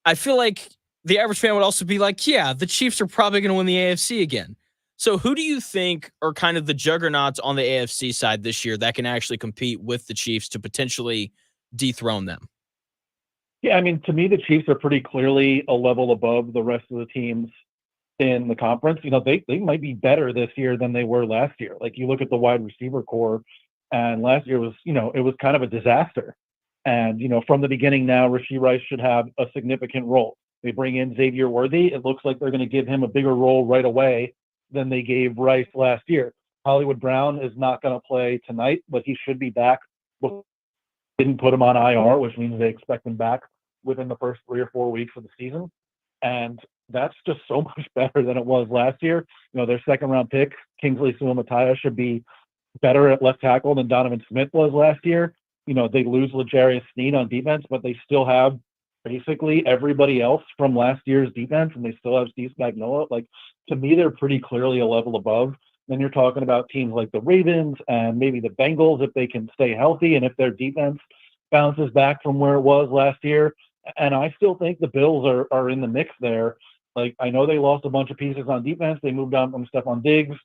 I feel like the average fan would also be like, yeah, the Chiefs are probably going to win the AFC again. So who do you think are kind of the juggernauts on the AFC side this year that can actually compete with the Chiefs to potentially dethrone them? Yeah, I mean, to me, the Chiefs are pretty clearly a level above the rest of the teams in the conference. They might be better this year than they were last year. Like you look at the wide receiver core, and last year was, it was kind of a disaster. And, from the beginning now, Rashee Rice should have a significant role. They bring in Xavier Worthy. It looks like they're going to give him a bigger role right away than they gave Rice last year. Hollywood Brown is not going to play tonight, but he should be back. Didn't put him on IR, which means they expect him back within the first 3 or 4 weeks of the season. And that's just so much better than it was last year. Their second-round pick, Kingsley Suamataia, should be better at left tackle than Donovan Smith was last year. They lose L'Jarius Sneed on defense, but they still have basically everybody else from last year's defense, and they still have Steve Spagnuolo. Like, to me, they're pretty clearly a level above. Then you're talking about teams like the Ravens and maybe the Bengals if they can stay healthy and if their defense bounces back from where it was last year. And I still think the Bills are in the mix there. Like, I know they lost a bunch of pieces on defense. They moved on from Stephon Diggs.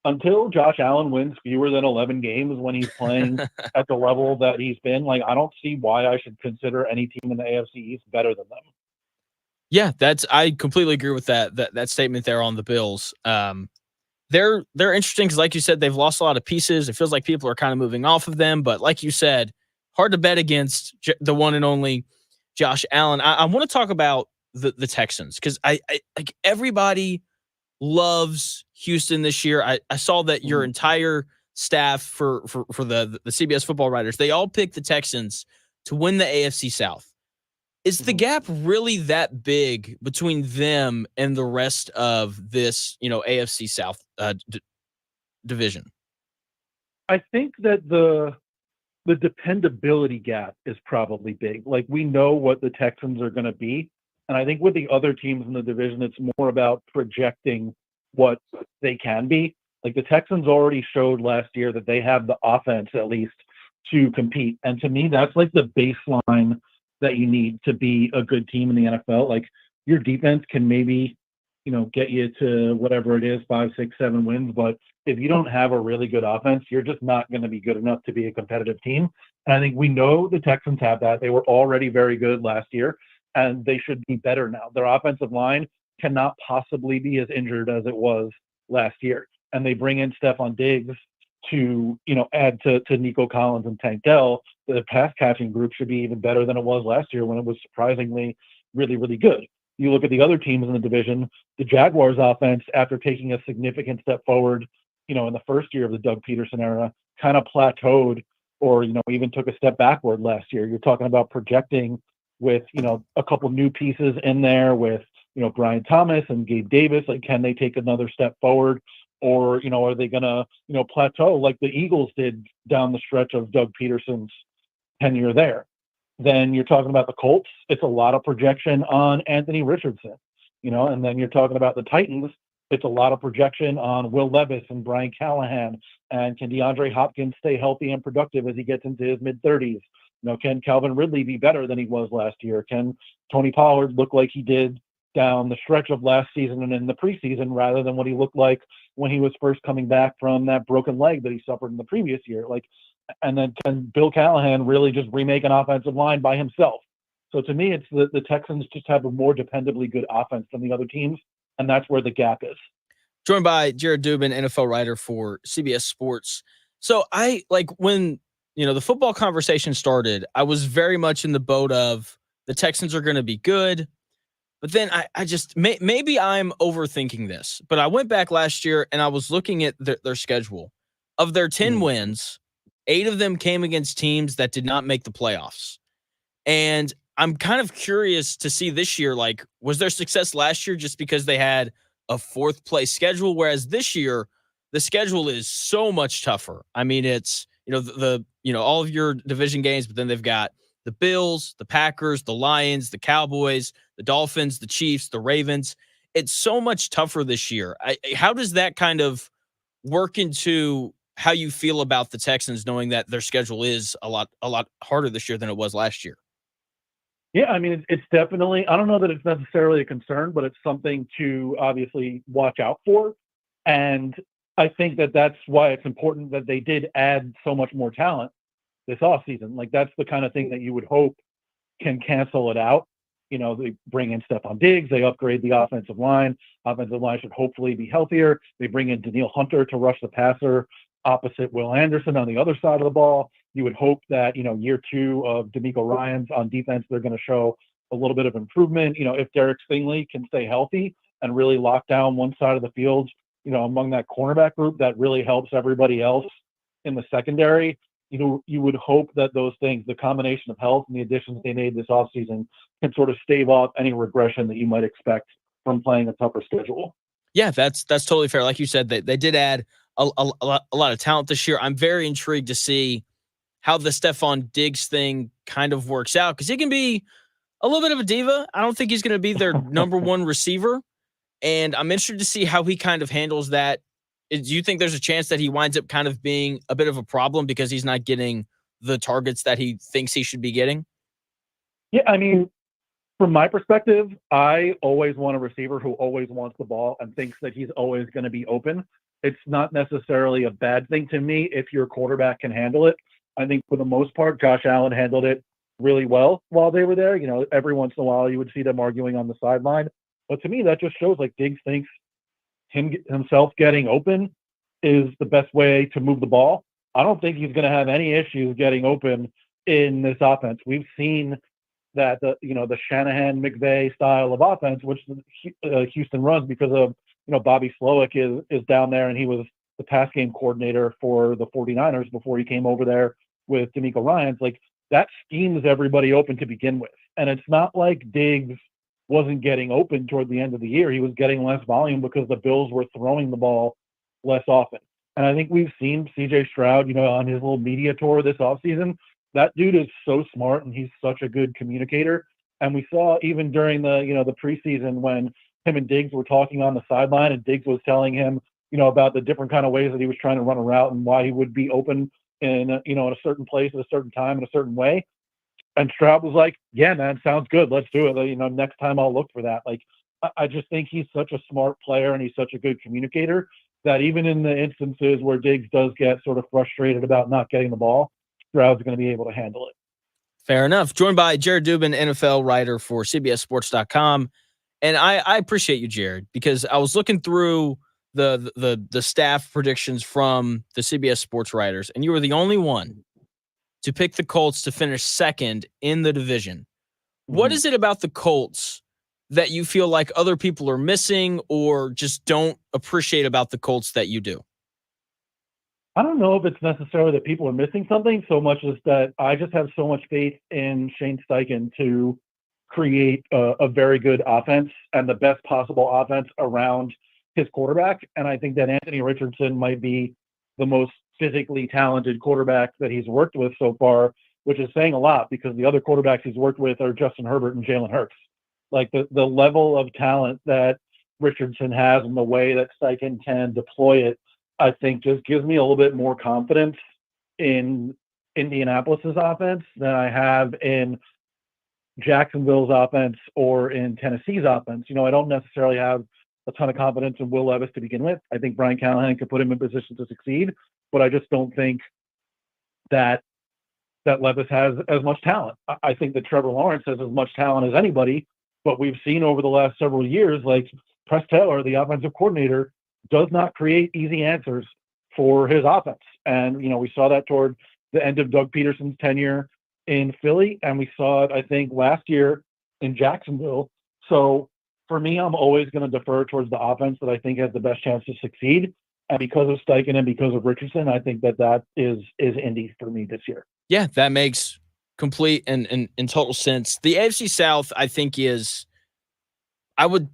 Until Josh Allen wins fewer than 11 games when he's playing at the level that he's been, like, I don't see why I should consider any team in the AFC East better than them. Yeah, I completely agree with that statement there on the Bills. They're interesting because, like you said, they've lost a lot of pieces. It feels like people are kind of moving off of them. But like you said, hard to bet against the one and only Josh Allen. I want to talk about the Texans because I like everybody loves Houston this year. I saw that your entire staff for the CBS football writers, they all picked the Texans to win the AFC South. Is the gap really that big between them and the rest of this, AFC South division? I think that the dependability gap is probably big. Like, we know what the Texans are going to be. And I think with the other teams in the division, it's more about projecting what they can be. Like, the Texans already showed last year that they have the offense, at least, to compete. And to me, that's like the baseline that you need to be a good team in the NFL. Like, your defense can maybe, get you to whatever it is, 5, 6, 7 wins. But if you don't have a really good offense, you're just not going to be good enough to be a competitive team. And I think we know the Texans have that. They were already very good last year, and they should be better now. Their offensive line cannot possibly be as injured as it was last year. And they bring in Stephon Diggs to, add to Nico Collins and Tank Dell. The pass catching group should be even better than it was last year when it was surprisingly really, really good. You look at the other teams in the division, the Jaguars offense, after taking a significant step forward, in the first year of the Doug Peterson era, kind of plateaued or, even took a step backward last year. You're talking about projecting with, a couple new pieces in there with, Brian Thomas and Gabe Davis. Like, can they take another step forward? Or, are they going to, plateau like the Eagles did down the stretch of Doug Peterson's tenure there? Then you're talking about the Colts. It's a lot of projection on Anthony Richardson, and then you're talking about the Titans. It's a lot of projection on Will Levis and Brian Callahan. And can DeAndre Hopkins stay healthy and productive as he gets into his mid-30s? Can Calvin Ridley be better than he was last year? Can Tony Pollard look like he did down the stretch of last season and in the preseason rather than what he looked like when he was first coming back from that broken leg that he suffered in the previous year? And then can Bill Callahan really just remake an offensive line by himself? So to me, it's the Texans just have a more dependably good offense than the other teams, and that's where the gap is. Joined by Jared Dubin, NFL writer for CBS Sports. So when the football conversation started, I was very much in the boat of the Texans are going to be good. But then I just maybe I'm overthinking this, but I went back last year and I was looking at their schedule. Of their 10 wins, 8 of them came against teams that did not make the playoffs. And I'm kind of curious to see this year, was their success last year just because they had a 4th place schedule? Whereas this year, the schedule is so much tougher. I mean, it's, all of your division games, but then they've got the Bills, the Packers, the Lions, the Cowboys, the Dolphins, the Chiefs, the Ravens. It's so much tougher this year. How does that kind of work into how you feel about the Texans, knowing that their schedule is a lot harder this year than it was last year? Yeah, I mean, it's definitely, I don't know that it's necessarily a concern, but it's something to obviously watch out for. And I think that that's why it's important that they did add so much more talent this offseason. Like, that's the kind of thing that you would hope can cancel it out. They bring in Stephon Diggs. They upgrade the offensive line. Offensive line should hopefully be healthier. They bring in Daniil Hunter to rush the passer opposite Will Anderson on the other side of the ball. You would hope that, year 2 of D'Amico Ryans on defense, they're going to show a little bit of improvement. If Derek Stingley can stay healthy and really lock down one side of the field, among that cornerback group, that really helps everybody else in the secondary. You would hope that those things, the combination of health and the additions they made this offseason, can sort of stave off any regression that you might expect from playing a tougher schedule. Yeah, that's totally fair. Like you said, they did add a lot of talent this year. I'm very intrigued to see how the Stephon Diggs thing kind of works out, because he can be a little bit of a diva. I don't think he's going to be their number one receiver, and I'm interested to see how he kind of handles that. Do you think there's a chance that he winds up kind of being a bit of a problem because he's not getting the targets that he thinks he should be getting? Yeah, I mean, from my perspective, I always want a receiver who always wants the ball and thinks that he's always going to be open. It's not necessarily a bad thing to me if your quarterback can handle it. I think for the most part, Josh Allen handled it really well while they were there. Every once in a while you would see them arguing on the sideline. But to me, that just shows like Diggs thinks himself getting open is the best way to move the ball. I don't think he's going to have any issues getting open in this offense. We've seen that the Shanahan McVay style of offense, which Houston runs because of Bobby Slowick is down there, and he was the pass game coordinator for the 49ers before he came over there with D'Amico Ryans. Like, that schemes everybody open to begin with, and it's not like Diggs wasn't getting open toward the end of the year. He was getting less volume because the Bills were throwing the ball less often. And I think we've seen CJ Stroud, on his little media tour this offseason. That dude is so smart, and he's such a good communicator. And we saw even during the preseason when him and Diggs were talking on the sideline, and Diggs was telling him, about the different kind of ways that he was trying to run a route and why he would be open in a certain place at a certain time in a certain way. And Stroud was like, "Yeah, man, sounds good. Let's do it. Next time I'll look for that." Like, I just think he's such a smart player, and he's such a good communicator that even in the instances where Diggs does get sort of frustrated about not getting the ball, Stroud's going to be able to handle it. Fair enough. Joined by Jared Dubin, NFL writer for CBSSports.com. And I appreciate you, Jared, because I was looking through the staff predictions from the CBS Sports writers, and you were the only one to pick the Colts to finish second in the division. What is it about the Colts that you feel like other people are missing or just don't appreciate about the Colts that you do? I don't know if it's necessarily that people are missing something so much as that I just have so much faith in Shane Steichen to create a very good offense and the best possible offense around his quarterback. And I think that Anthony Richardson might be the most physically talented quarterback that he's worked with so far, which is saying a lot because the other quarterbacks he's worked with are Justin Herbert and Jalen Hurts. Like the level of talent that Richardson has and the way that Steichen can deploy it, I think just gives me a little bit more confidence in Indianapolis's offense than I have in Jacksonville's offense or in Tennessee's offense. I don't necessarily have a ton of confidence in Will Levis to begin with. I think Brian Callahan could put him in position to succeed, but I just don't think that Levis has as much talent. I think that Trevor Lawrence has as much talent as anybody, but we've seen over the last several years, like Press Taylor, the offensive coordinator, does not create easy answers for his offense. And, we saw that toward the end of Doug Peterson's tenure in Philly, and we saw it, I think, last year in Jacksonville. So for me, I'm always going to defer towards the offense that I think has the best chance to succeed. And because of Steichen and because of Richardson, I think that is Indy for me this year. Yeah, that makes complete and total sense. The AFC South, I think, is I would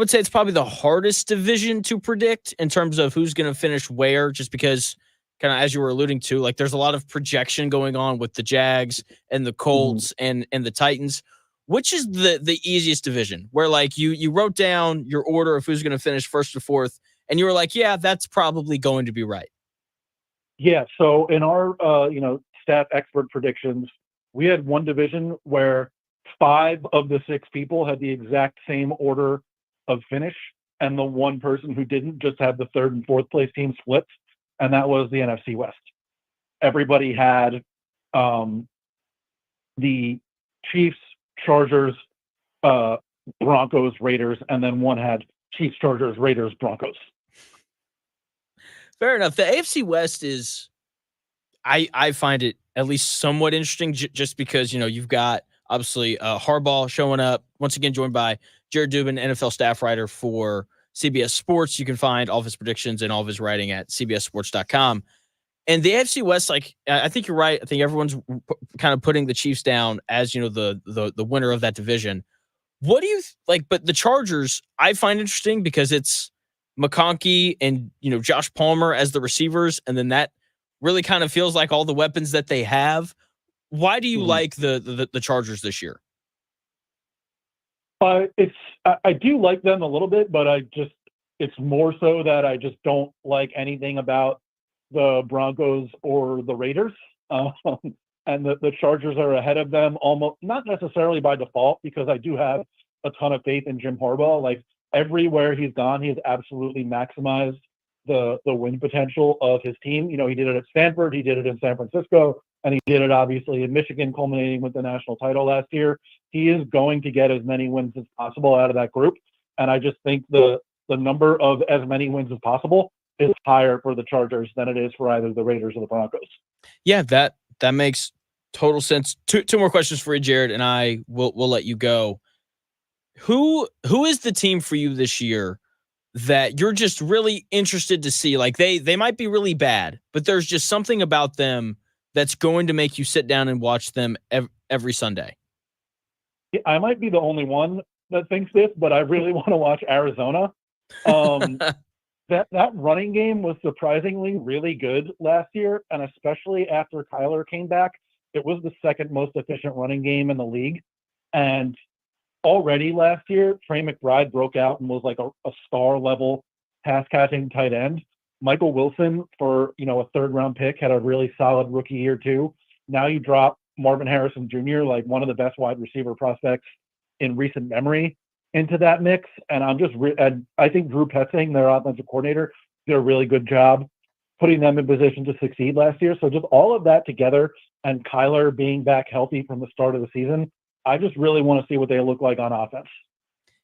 say it's probably the hardest division to predict in terms of who's going to finish where, just because kind of as you were alluding to, like there's a lot of projection going on with the Jags and the Colts and the Titans. Which is the easiest division where like you wrote down your order of who's going to finish first or fourth, and you were like, yeah, that's probably going to be right. Yeah. So in our staff expert predictions, we had one division where 5 of the 6 people had the exact same order of finish, and the one person who didn't just had the 3rd and 4th place team split, and that was the NFC West. Everybody had the Chiefs, Chargers, Broncos, Raiders, and then one had Chiefs, Chargers, Raiders, Broncos. Fair enough. The AFC West is, I find it at least somewhat interesting just because, you've got obviously Harbaugh showing up, once again joined by Jared Dubin, NFL staff writer for CBS Sports. You can find all of his predictions and all of his writing at CBSSports.com. And the AFC West, like, I think you're right. I think everyone's kind of putting the Chiefs down as, the winner of that division. What do you like? But the Chargers, I find interesting because it's McConkey and, Josh Palmer as the receivers. And then that really kind of feels like all the weapons that they have. Why do you like the Chargers this year? I do like them a little bit, but it's more so that I just don't like anything about the Broncos or the Raiders. And the Chargers are ahead of them almost, not necessarily by default, because I do have a ton of faith in Jim Harbaugh. Like everywhere he's gone, he has absolutely maximized the win potential of his team. He did it at Stanford, he did it in San Francisco, and he did it obviously in Michigan, culminating with the national title last year. He is going to get as many wins as possible out of that group. And I just think the number of as many wins as possible is higher for the Chargers than it is for either the Raiders or the Broncos. Yeah, that makes Total sense. Two more questions for you, Jared, and I will let you go. Who is the team for you this year that you're just really interested to see? Like they might be really bad, but there's just something about them that's going to make you sit down and watch them every Sunday. Yeah, I might be the only one that thinks this, but I really want to watch Arizona. That running game was surprisingly really good last year, and especially after Kyler came back, it was the second most efficient running game in the league. And already last year, Trey McBride broke out and was like a star level pass catching tight end. Michael Wilson, for a third round pick, had a really solid rookie year too. Now you drop Marvin Harrison Jr., like one of the best wide receiver prospects in recent memory, into that mix. And I think Drew Petzing, their offensive coordinator, did a really good job putting them in position to succeed last year. So just all of that together, and Kyler being back healthy from the start of the season, I just really want to see what they look like on offense.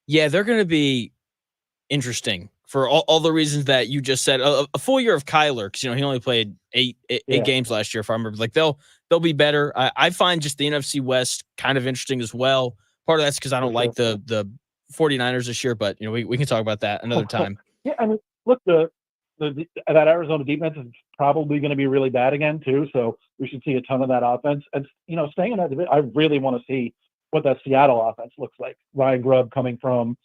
Yeah, they're going to be interesting for all the reasons that you just said. A full year of Kyler, because he only played eight games last year, if I remember. Like they'll be better. I find just the NFC West kind of interesting as well. Part of that's because I don't like the 49ers this year, but we can talk about that another time. Yeah, I mean, look, that Arizona defense is probably going to be really bad again too. So we should see a ton of that offense. And staying in that division, I really want to see what that Seattle offense looks like. Ryan Grubb coming from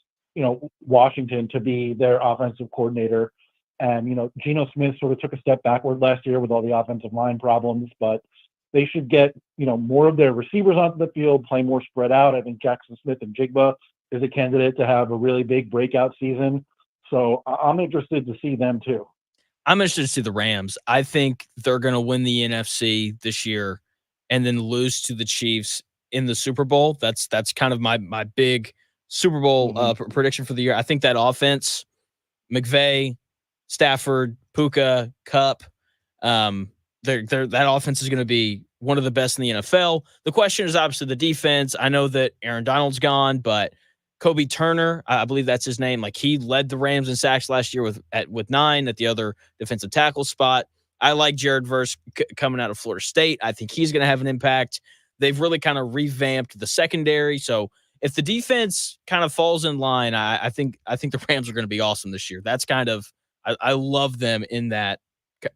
Washington to be their offensive coordinator, and Geno Smith sort of took a step backward last year with all the offensive line problems, but they should get more of their receivers onto the field, play more spread out. I think Jackson Smith and Jigba is a candidate to have a really big breakout season. So I'm interested to see them too. I'm interested to see the Rams. I think they're going to win the NFC this year and then lose to the Chiefs in the Super Bowl. That's kind of my big Super Bowl prediction for the year. I think that offense, McVay, Stafford, Puka, Kupp, that offense is going to be one of the best in the NFL. The question is obviously the defense. I know that Aaron Donald's gone, but Kobe Turner, I believe that's his name. Like he led the Rams in sacks last year with 9 at the other defensive tackle spot. I like Jared Verse coming out of Florida State. I think he's going to have an impact. They've really kind of revamped the secondary. So if the defense kind of falls in line, I think the Rams are going to be awesome this year. That's kind of I love them in that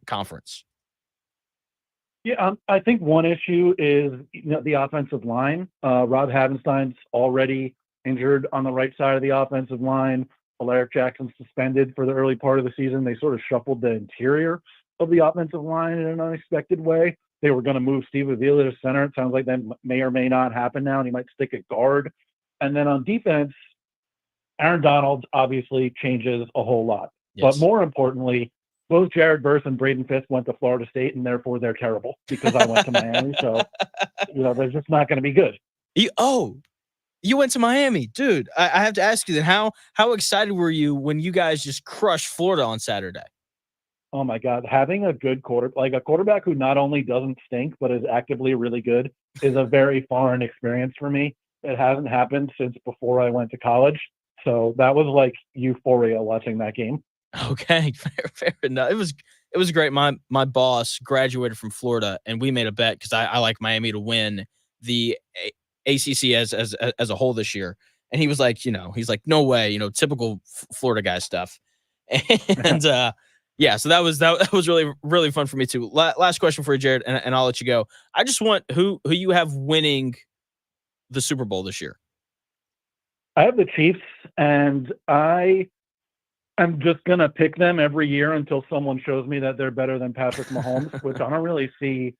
conference. Yeah, I think one issue is the offensive line. Rob Havenstein's already injured on the right side of the offensive line. Alaric Jackson suspended for the early part of the season. They sort of shuffled the interior of the offensive line in an unexpected way. They were going to move Steve Avila to center. It sounds like that may or may not happen now, and he might stick at guard. And then on defense, Aaron Donald obviously changes a whole lot. Yes. But more importantly, both Jared Verse and Braden Fisk went to Florida State, and therefore they're terrible because I went to Miami. So, they're just not going to be good. You went to Miami, dude. I have to ask you then, how excited were you when you guys just crushed Florida on Saturday? Oh my God, having a good quarterback who not only doesn't stink but is actively really good is a very foreign experience for me. It hasn't happened since before I went to college, so that was like euphoria watching that game. Okay, fair enough. It was great. My boss graduated from Florida, and we made a bet because I like Miami to win the ACC as a whole this year. And he was like, he's like, no way, typical Florida guy stuff. And yeah, so that was really, really fun for me too. Last question for you, Jared, and I'll let you go. I just want who you have winning the Super Bowl this year. I have the Chiefs, and I'm just going to pick them every year until someone shows me that they're better than Patrick Mahomes, which I don't really see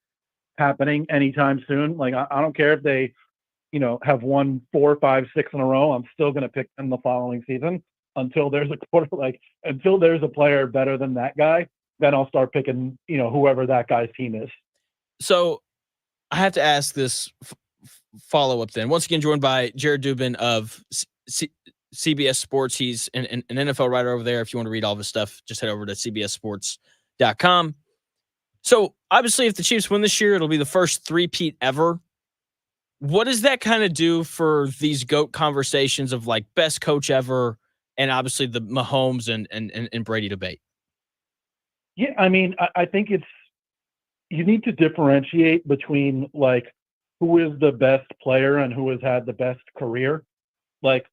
happening anytime soon. Like, I don't care if they, have won 4, 5, 6 in a row. I'm still going to pick them the following season until there's until there's a player better than that guy. Then I'll start picking, whoever that guy's team is. So I have to ask this follow-up then. Once again, joined by Jared Dubin of CBS Sports. He's an NFL writer over there. If you want to read all of his stuff, just head over to cbssports.com. So obviously, if the Chiefs win this year, it'll be the first three-peat ever. What does that kind of do for these GOAT conversations of like best coach ever and obviously the Mahomes and Brady debate? Yeah, I mean, I think you need to differentiate between like who is the best player and who has had the best career, like,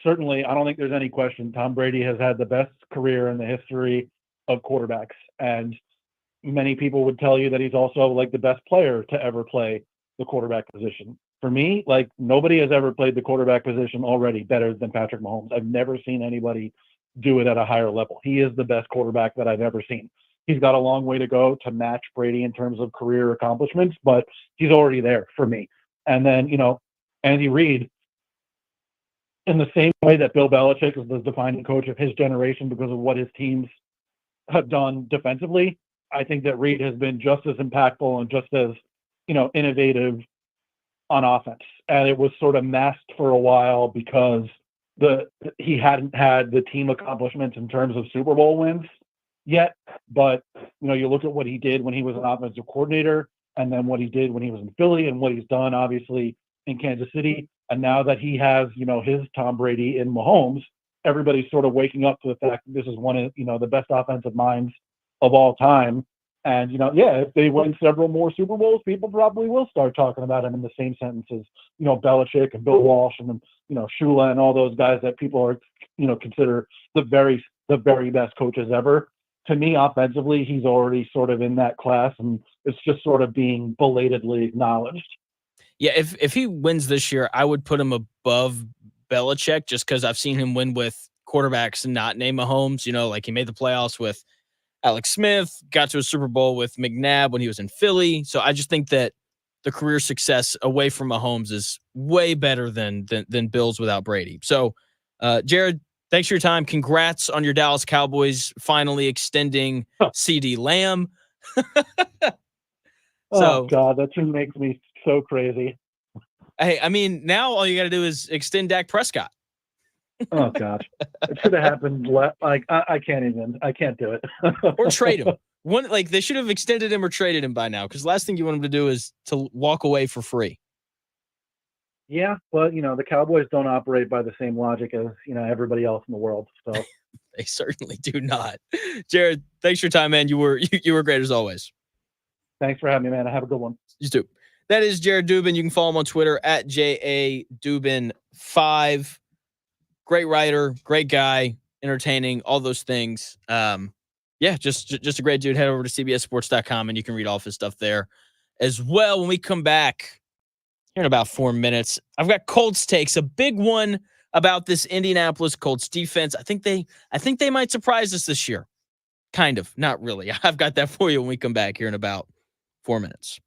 certainly I don't think there's any question Tom Brady has had the best career in the history of quarterbacks. And many people would tell you that he's also like the best player to ever play the quarterback position. For me, like, nobody has ever played the quarterback position already better than Patrick Mahomes. I've never seen anybody do it at a higher level. He is the best quarterback that I've ever seen. He's got a long way to go to match Brady in terms of career accomplishments, but he's already there for me. And then, Andy Reid, in the same way that Bill Belichick is the defining coach of his generation because of what his teams have done defensively, I think that Reid has been just as impactful and just as, innovative on offense. And it was sort of masked for a while because he hadn't had the team accomplishments in terms of Super Bowl wins yet. But, you look at what he did when he was an offensive coordinator, and then what he did when he was in Philly, and what he's done, obviously, in Kansas City. And now that he has, his Tom Brady in Mahomes, everybody's sort of waking up to the fact that this is one of, the best offensive minds of all time. And, if they win several more Super Bowls, people probably will start talking about him in the same sentences, Belichick and Bill Walsh and, Shula and all those guys that people are, consider the very best coaches ever. To me, offensively, he's already sort of in that class, and it's just sort of being belatedly acknowledged. Yeah, if he wins this year, I would put him above Belichick just because I've seen him win with quarterbacks not named Mahomes. Like he made the playoffs with Alex Smith, got to a Super Bowl with McNabb when he was in Philly. So I just think that the career success away from Mahomes is way better than Bills without Brady. So, Jared, thanks for your time. Congrats on your Dallas Cowboys finally extending CD Lamb. Oh, God, that just makes me so crazy. Hey, I mean, now all you got to do is extend Dak Prescott. Oh, gosh. It should have happened. I can't do it. Or trade him. They should have extended him or traded him by now, because the last thing you want him to do is to walk away for free. Yeah, but, the Cowboys don't operate by the same logic as, everybody else in the world. So They certainly do not. Jared, thanks for your time, man. You were great as always. Thanks for having me, man. Have a good one. You too. That is Jared Dubin. You can follow him on Twitter at JADubin5. Great writer, great guy, entertaining, all those things. Just a great dude. Head over to cbssports.com and you can read all of his stuff there as well. When we come back here in about 4 minutes, I've got Colts takes, a big one about this Indianapolis Colts defense. I think they might surprise us this year. Kind of, not really. I've got that for you when we come back here in about 4 minutes.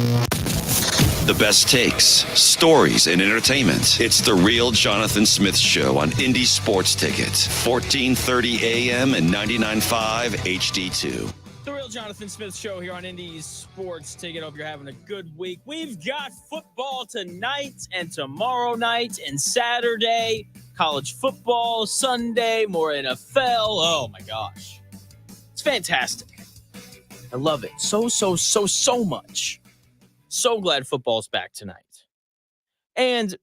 The best takes, stories, and entertainment. It's the Real Jonathan Smith Show on Indy Sports Ticket, 1430 AM and 99.5 HD2. The Real Jonathan Smith Show here on Indy Sports Ticket. Hope you're having a good week. We've got football tonight and tomorrow night and Saturday. College football, Sunday, more NFL. Oh, my gosh. It's fantastic. I love it so much. So glad football's back tonight. And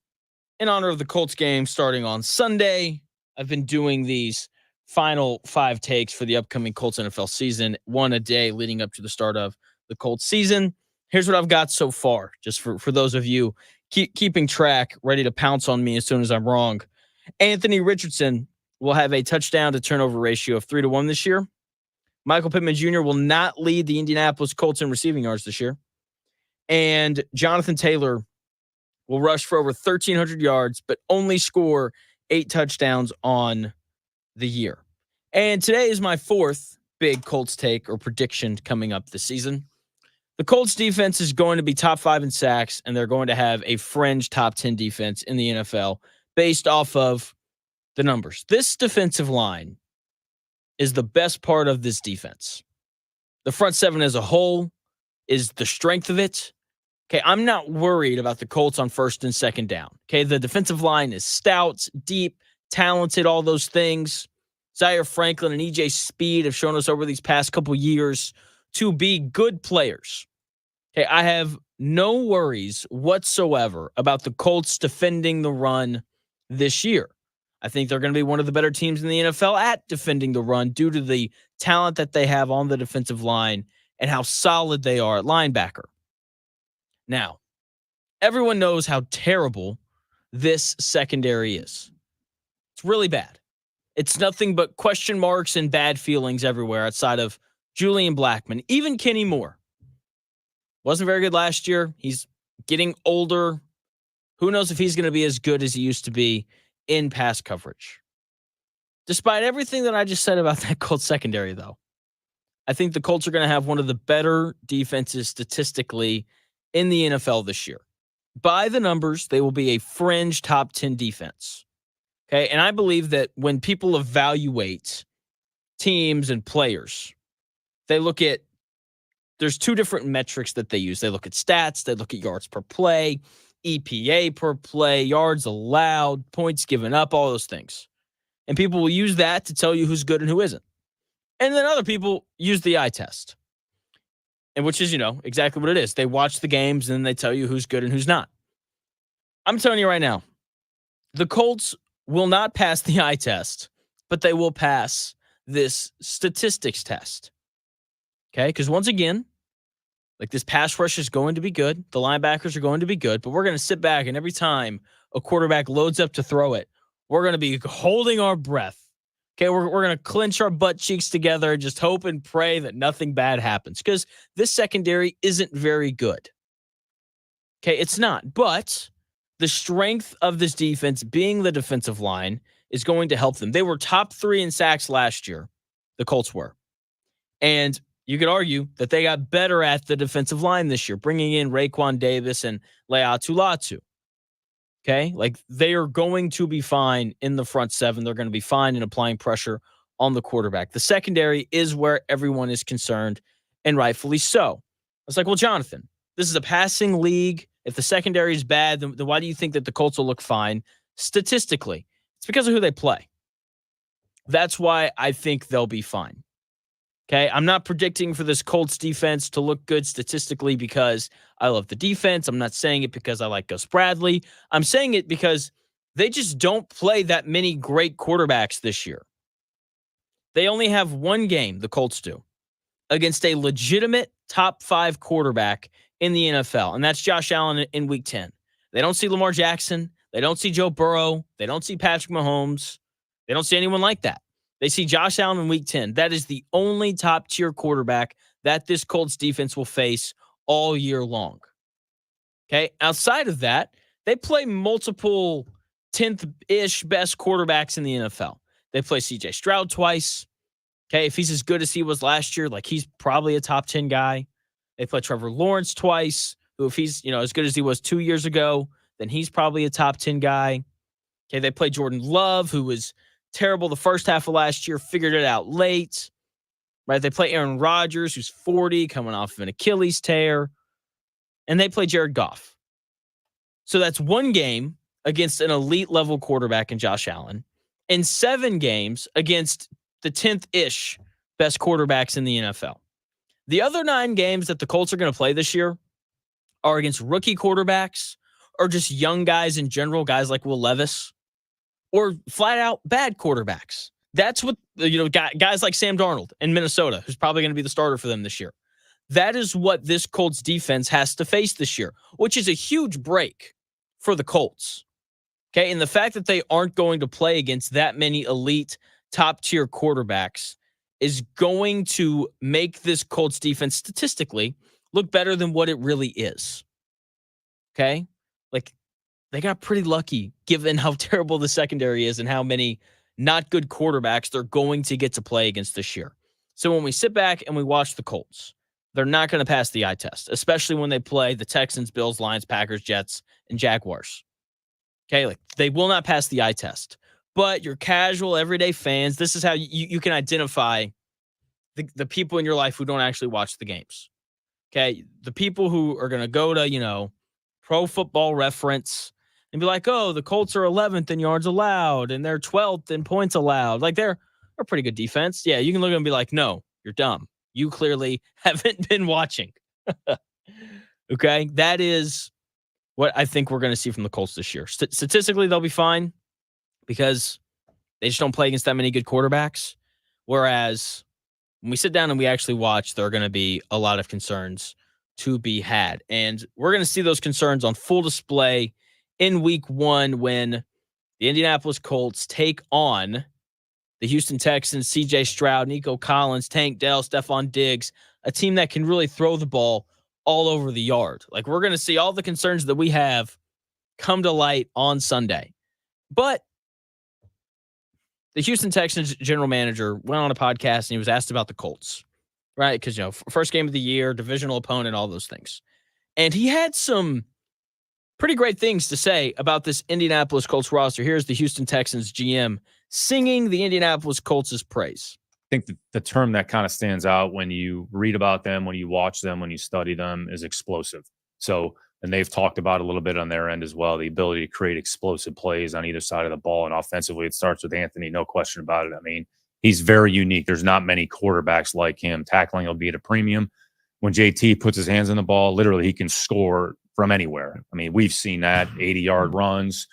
in honor of the Colts game starting on Sunday, I've been doing these final 5 takes for the upcoming Colts NFL season, one a day leading up to the start of the Colts season. Here's what I've got so far, just for those of you keeping track, ready to pounce on me as soon as I'm wrong. Anthony Richardson will have a touchdown to turnover ratio of 3-1 this year. Michael Pittman Jr. will not lead the Indianapolis Colts in receiving yards this year. And Jonathan Taylor will rush for over 1,300 yards, but only score 8 touchdowns on the year. And today is my 4th big Colts take or prediction coming up this season. The Colts defense is going to be top 5 in sacks, and they're going to have a fringe top 10 defense in the NFL based off of the numbers. This defensive line is the best part of this defense. The front 7 as a whole is the strength of it. Okay, I'm not worried about the Colts on first and second down. Okay, the defensive line is stout, deep, talented, all those things. Zaire Franklin and EJ Speed have shown us over these past couple years to be good players. Okay, I have no worries whatsoever about the Colts defending the run this year. I think they're going to be one of the better teams in the NFL at defending the run due to the talent that they have on the defensive line and how solid they are at linebacker. Now, everyone knows how terrible this secondary is. It's really bad. It's nothing but question marks and bad feelings everywhere outside of Julian Blackmon. Even Kenny Moore wasn't very good last year. He's getting older. Who knows if he's going to be as good as he used to be in pass coverage. Despite everything that I just said about that Colts secondary, though, I think the Colts are going to have one of the better defenses statistically in the NFL this year. By the numbers, they will be a fringe top 10 defense. Okay, and I believe that when people evaluate teams and players, they look at, there's 2 different metrics that they use. They look at stats, they look at yards per play, EPA per play, yards allowed, points given up, all those things. And people will use that to tell you who's good and who isn't. And then other people use the eye test. And which is, exactly what it is. They watch the games and then they tell you who's good and who's not. I'm telling you right now, the Colts will not pass the eye test, but they will pass this statistics test. Okay? Because once again, like this pass rush is going to be good. The linebackers are going to be good, but we're going to sit back and every time a quarterback loads up to throw it, we're going to be holding our breath. Okay, we're going to clench our butt cheeks together and just hope and pray that nothing bad happens because this secondary isn't very good. Okay, it's not. But the strength of this defense, being the defensive line, is going to help them. They were top 3 in sacks last year, the Colts were. And you could argue that they got better at the defensive line this year, bringing in Raekwon Davis and Leatu Latu. Okay, like they are going to be fine in the front 7. They're going to be fine in applying pressure on the quarterback. The secondary is where everyone is concerned, and rightfully so. It's like, well, Jonathan, this is a passing league. If the secondary is bad, then why do you think that the Colts will look fine statistically? It's because of who they play. That's why I think they'll be fine. Okay, I'm not predicting for this Colts defense to look good statistically because I love the defense. I'm not saying it because I like Gus Bradley. I'm saying it because they just don't play that many great quarterbacks this year. They only have one game, the Colts do, against a legitimate top 5 quarterback in the NFL, and that's Josh Allen in Week 10. They don't see Lamar Jackson. They don't see Joe Burrow. They don't see Patrick Mahomes. They don't see anyone like that. They see Josh Allen in Week 10. That is the only top-tier quarterback that this Colts defense will face all year long. Okay? Outside of that, they play multiple 10th-ish best quarterbacks in the NFL. They play C.J. Stroud twice. Okay? If he's as good as he was last year, like he's probably a top 10 guy. They play Trevor Lawrence twice, who, if he's, as good as he was 2 years ago, then he's probably a top 10 guy. Okay, they play Jordan Love, who was terrible the first half of last year, figured it out late. Right? They play Aaron Rodgers, who's 40, coming off of an Achilles tear. And they play Jared Goff. So that's one game against an elite level quarterback in Josh Allen, and 7 games against the 10th-ish best quarterbacks in the NFL. The other 9 games that the Colts are going to play this year are against rookie quarterbacks or just young guys in general, guys like Will Levis, or flat out bad quarterbacks. That's what, guys like Sam Darnold in Minnesota, who's probably going to be the starter for them this year. That is what this Colts defense has to face this year, which is a huge break for the Colts. Okay, and the fact that they aren't going to play against that many elite top-tier quarterbacks is going to make this Colts defense statistically look better than what it really is. Okay? Like, they got pretty lucky given how terrible the secondary is and how many not good quarterbacks they're going to get to play against this year. So when we sit back and we watch the Colts, they're not going to pass the eye test, especially when they play the Texans, Bills, Lions, Packers, Jets, and Jaguars. Okay, like they will not pass the eye test. But your casual, everyday fans, this is how you can identify the people in your life who don't actually watch the games. Okay, the people who are going to go to, Pro Football Reference and be like, oh, the Colts are 11th in yards allowed and they're 12th in points allowed. Like they're a pretty good defense. Yeah, you can look at them and be like, no, you're dumb. You clearly haven't been watching. Okay, that is what I think we're going to see from the Colts this year. Statistically, they'll be fine because they just don't play against that many good quarterbacks. Whereas when we sit down and we actually watch, there are going to be a lot of concerns to be had. And we're going to see those concerns on full display in week 1 when the Indianapolis Colts take on the Houston Texans, C.J. Stroud, Nico Collins, Tank Dell, Stephon Diggs, a team that can really throw the ball all over the yard. Like, we're going to see all the concerns that we have come to light on Sunday. But the Houston Texans general manager went on a podcast and he was asked about the Colts, right? Because, first game of the year, divisional opponent, all those things. And he had some pretty great things to say about this Indianapolis Colts roster. Here's the Houston Texans GM singing the Indianapolis Colts' praise. I think the term that kind of stands out when you read about them, when you watch them, when you study them is explosive. So, and they've talked about a little bit on their end as well, the ability to create explosive plays on either side of the ball. And offensively, it starts with Anthony, no question about it. I mean, he's very unique. There's not many quarterbacks like him. Tackling will be at a premium. When JT puts his hands on the ball, literally he can score from anywhere. I mean, we've seen that 80-yard runs.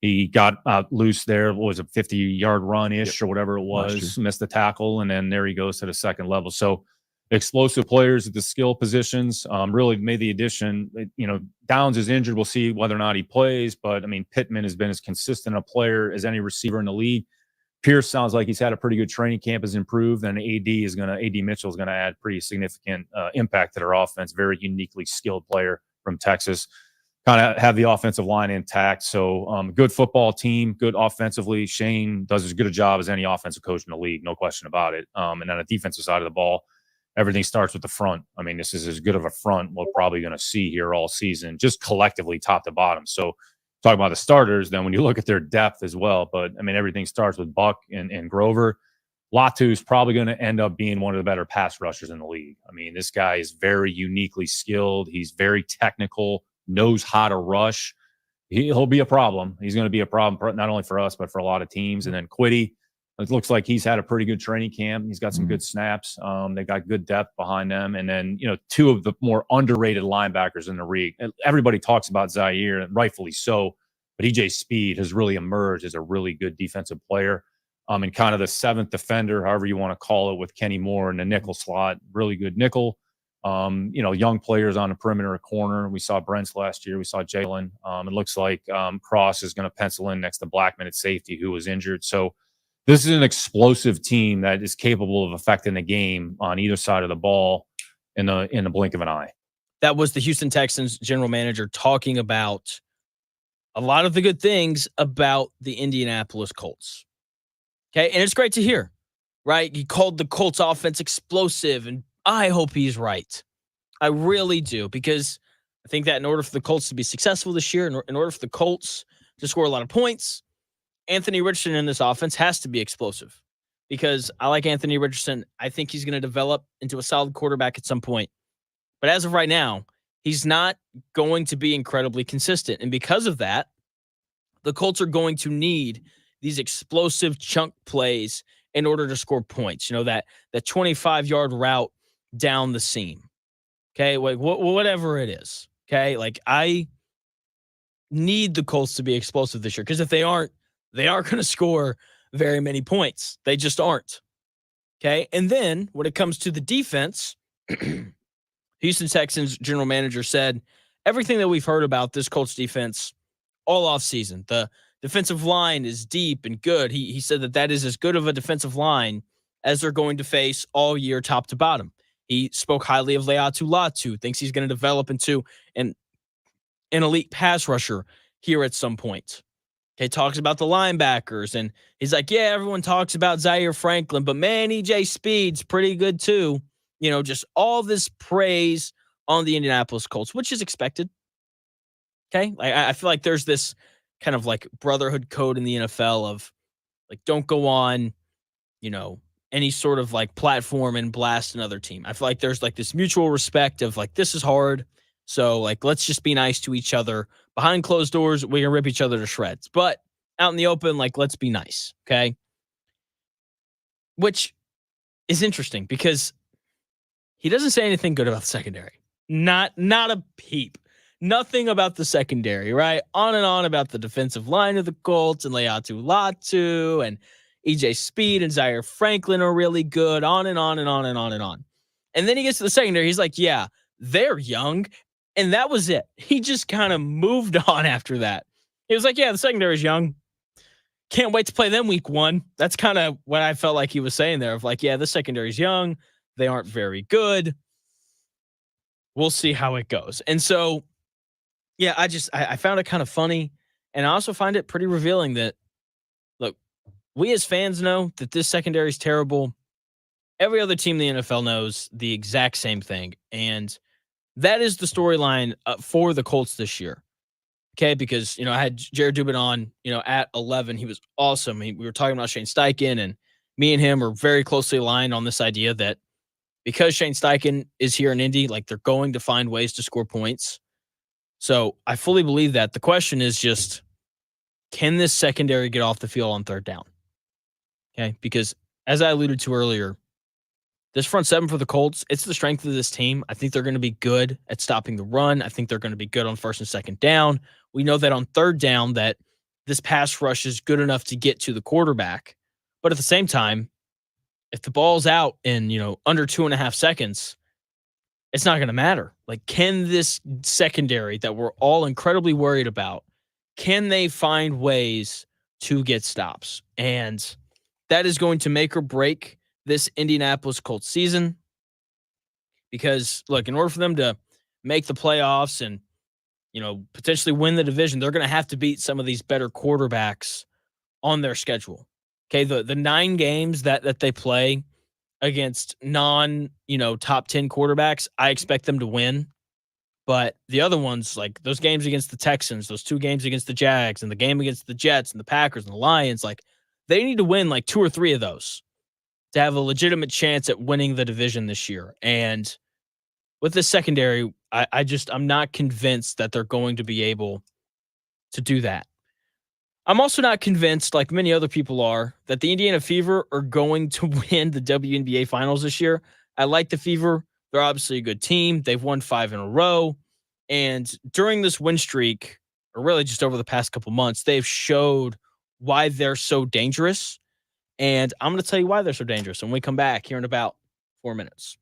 He got loose there. What was a 50-yard run-ish or whatever it was, missed the tackle, and then there he goes to the second level. So explosive players at the skill positions really made the addition. Downs is injured. We'll see whether or not he plays. But, I mean, Pittman has been as consistent a player as any receiver in the league. Pierce sounds like he's had a pretty good training camp, has improved, and AD Mitchell is going to add pretty significant impact to their offense. Very uniquely skilled player from Texas. Kind of have the offensive line intact. So good football team, good offensively. Shane does as good a job as any offensive coach in the league, no question about it. And on the defensive side of the ball, everything starts with the front. I mean, this is as good of a front we're probably going to see here all season, just collectively top to bottom. So talk about the starters, then when you look at their depth as well. But, I mean, everything starts with Buck and Grover. Latu is probably going to end up being one of the better pass rushers in the league. I mean, this guy is very uniquely skilled. He's very technical, knows how to rush. He'll be a problem. He's going to be a problem not only for us, but for a lot of teams. And then Quiddy, it looks like he's had a pretty good training camp. He's got some good snaps. They got good depth behind them. And then, 2 of the more underrated linebackers in the league. Everybody talks about Zaire, and rightfully so, but EJ Speed has really emerged as a really good defensive player. And kind of the 7th defender, however you want to call it, with Kenny Moore in the nickel slot, really good nickel. Young players on the perimeter or corner. We saw Brents last year. We saw Jalen. It looks like Cross is going to pencil in next to Blackman at safety, who was injured. So this is an explosive team that is capable of affecting the game on either side of the ball in the blink of an eye. That was the Houston Texans general manager talking about a lot of the good things about the Indianapolis Colts. Okay, and it's great to hear, right? He called the Colts offense explosive, and I hope he's right. I really do, because I think that in order for the Colts to be successful this year, in order for the Colts to score a lot of points, Anthony Richardson in this offense has to be explosive because I like Anthony Richardson. I think he's going to develop into a solid quarterback at some point. But as of right now, he's not going to be incredibly consistent. And because of that, the Colts are going to need these explosive chunk plays in order to score points. That 25-yard route down the seam. Okay, like whatever it is. Okay, like I need the Colts to be explosive this year because if they aren't going to score very many points. They just aren't. Okay, and then when it comes to the defense, Houston Texans general manager said everything that we've heard about this Colts defense all offseason. The defensive line is deep and good. He said that is as good of a defensive line as they're going to face all year, top to bottom. He spoke highly of Leatu Latu, thinks he's going to develop into an elite pass rusher here at some point. Okay, talks about the linebackers, and he's like, yeah, everyone talks about Zaire Franklin, but man, EJ Speed's pretty good too. Just all this praise on the Indianapolis Colts, which is expected. Okay, I feel like there's this kind of like brotherhood code in the NFL of like, don't go on, any sort of like platform and blast another team. I feel like there's like this mutual respect of like, this is hard. So like, let's just be nice to each other. Behind closed doors, we can rip each other to shreds. But out in the open, like, let's be nice. Okay. Which is interesting because he doesn't say anything good about the secondary. Not a peep. Nothing about the secondary, right? On and on about the defensive line of the Colts and Leatu Latu and EJ Speed and Zaire Franklin are really good. On and on and on and on and on. And then he gets to the secondary. He's like, yeah, they're young. And that was it. He just kind of moved on after that. He was like, yeah, the secondary is young. Can't wait to play them week 1. That's kind of what I felt like he was saying there of like, yeah, the secondary is young. They aren't very good. We'll see how it goes. And so, yeah, I found it kind of funny. And I also find it pretty revealing that, look, we as fans know that this secondary is terrible. Every other team in the NFL knows the exact same thing. And that is the storyline for the Colts this year. Okay, because, I had Jared Dubin on, at 11. He was awesome. We were talking about Shane Steichen, and me and him are very closely aligned on this idea that because Shane Steichen is here in Indy, like they're going to find ways to score points. So I fully believe that. The question is just, can this secondary get off the field on third down? Okay, because as I alluded to earlier, this front seven for the Colts, it's the strength of this team. I think they're going to be good at stopping the run. I think they're going to be good on first and second down. We know that on third down that this pass rush is good enough to get to the quarterback. But at the same time, if the ball's out in, under 2.5 seconds, it's not going to matter. Like, can this secondary that we're all incredibly worried about, can they find ways to get stops? And that is going to make or break this Indianapolis Colts season. Because, look, in order for them to make the playoffs and, potentially win the division, they're going to have to beat some of these better quarterbacks on their schedule. Okay, the 9 games that they play against top 10 quarterbacks, I expect them to win. But the other ones, like those games against the Texans, those 2 games against the Jags, and the game against the Jets and the Packers and the Lions, like they need to win like 2 or 3 of those to have a legitimate chance at winning the division this year. And with this secondary, I'm not convinced that they're going to be able to do that. I'm also not convinced, like many other people are, that the Indiana Fever are going to win the WNBA Finals this year. I like the Fever. They're obviously a good team. They've won 5 in a row. And during this win streak, or really just over the past couple months, they've showed why they're so dangerous. And I'm going to tell you why they're so dangerous when we come back here in about 4 minutes.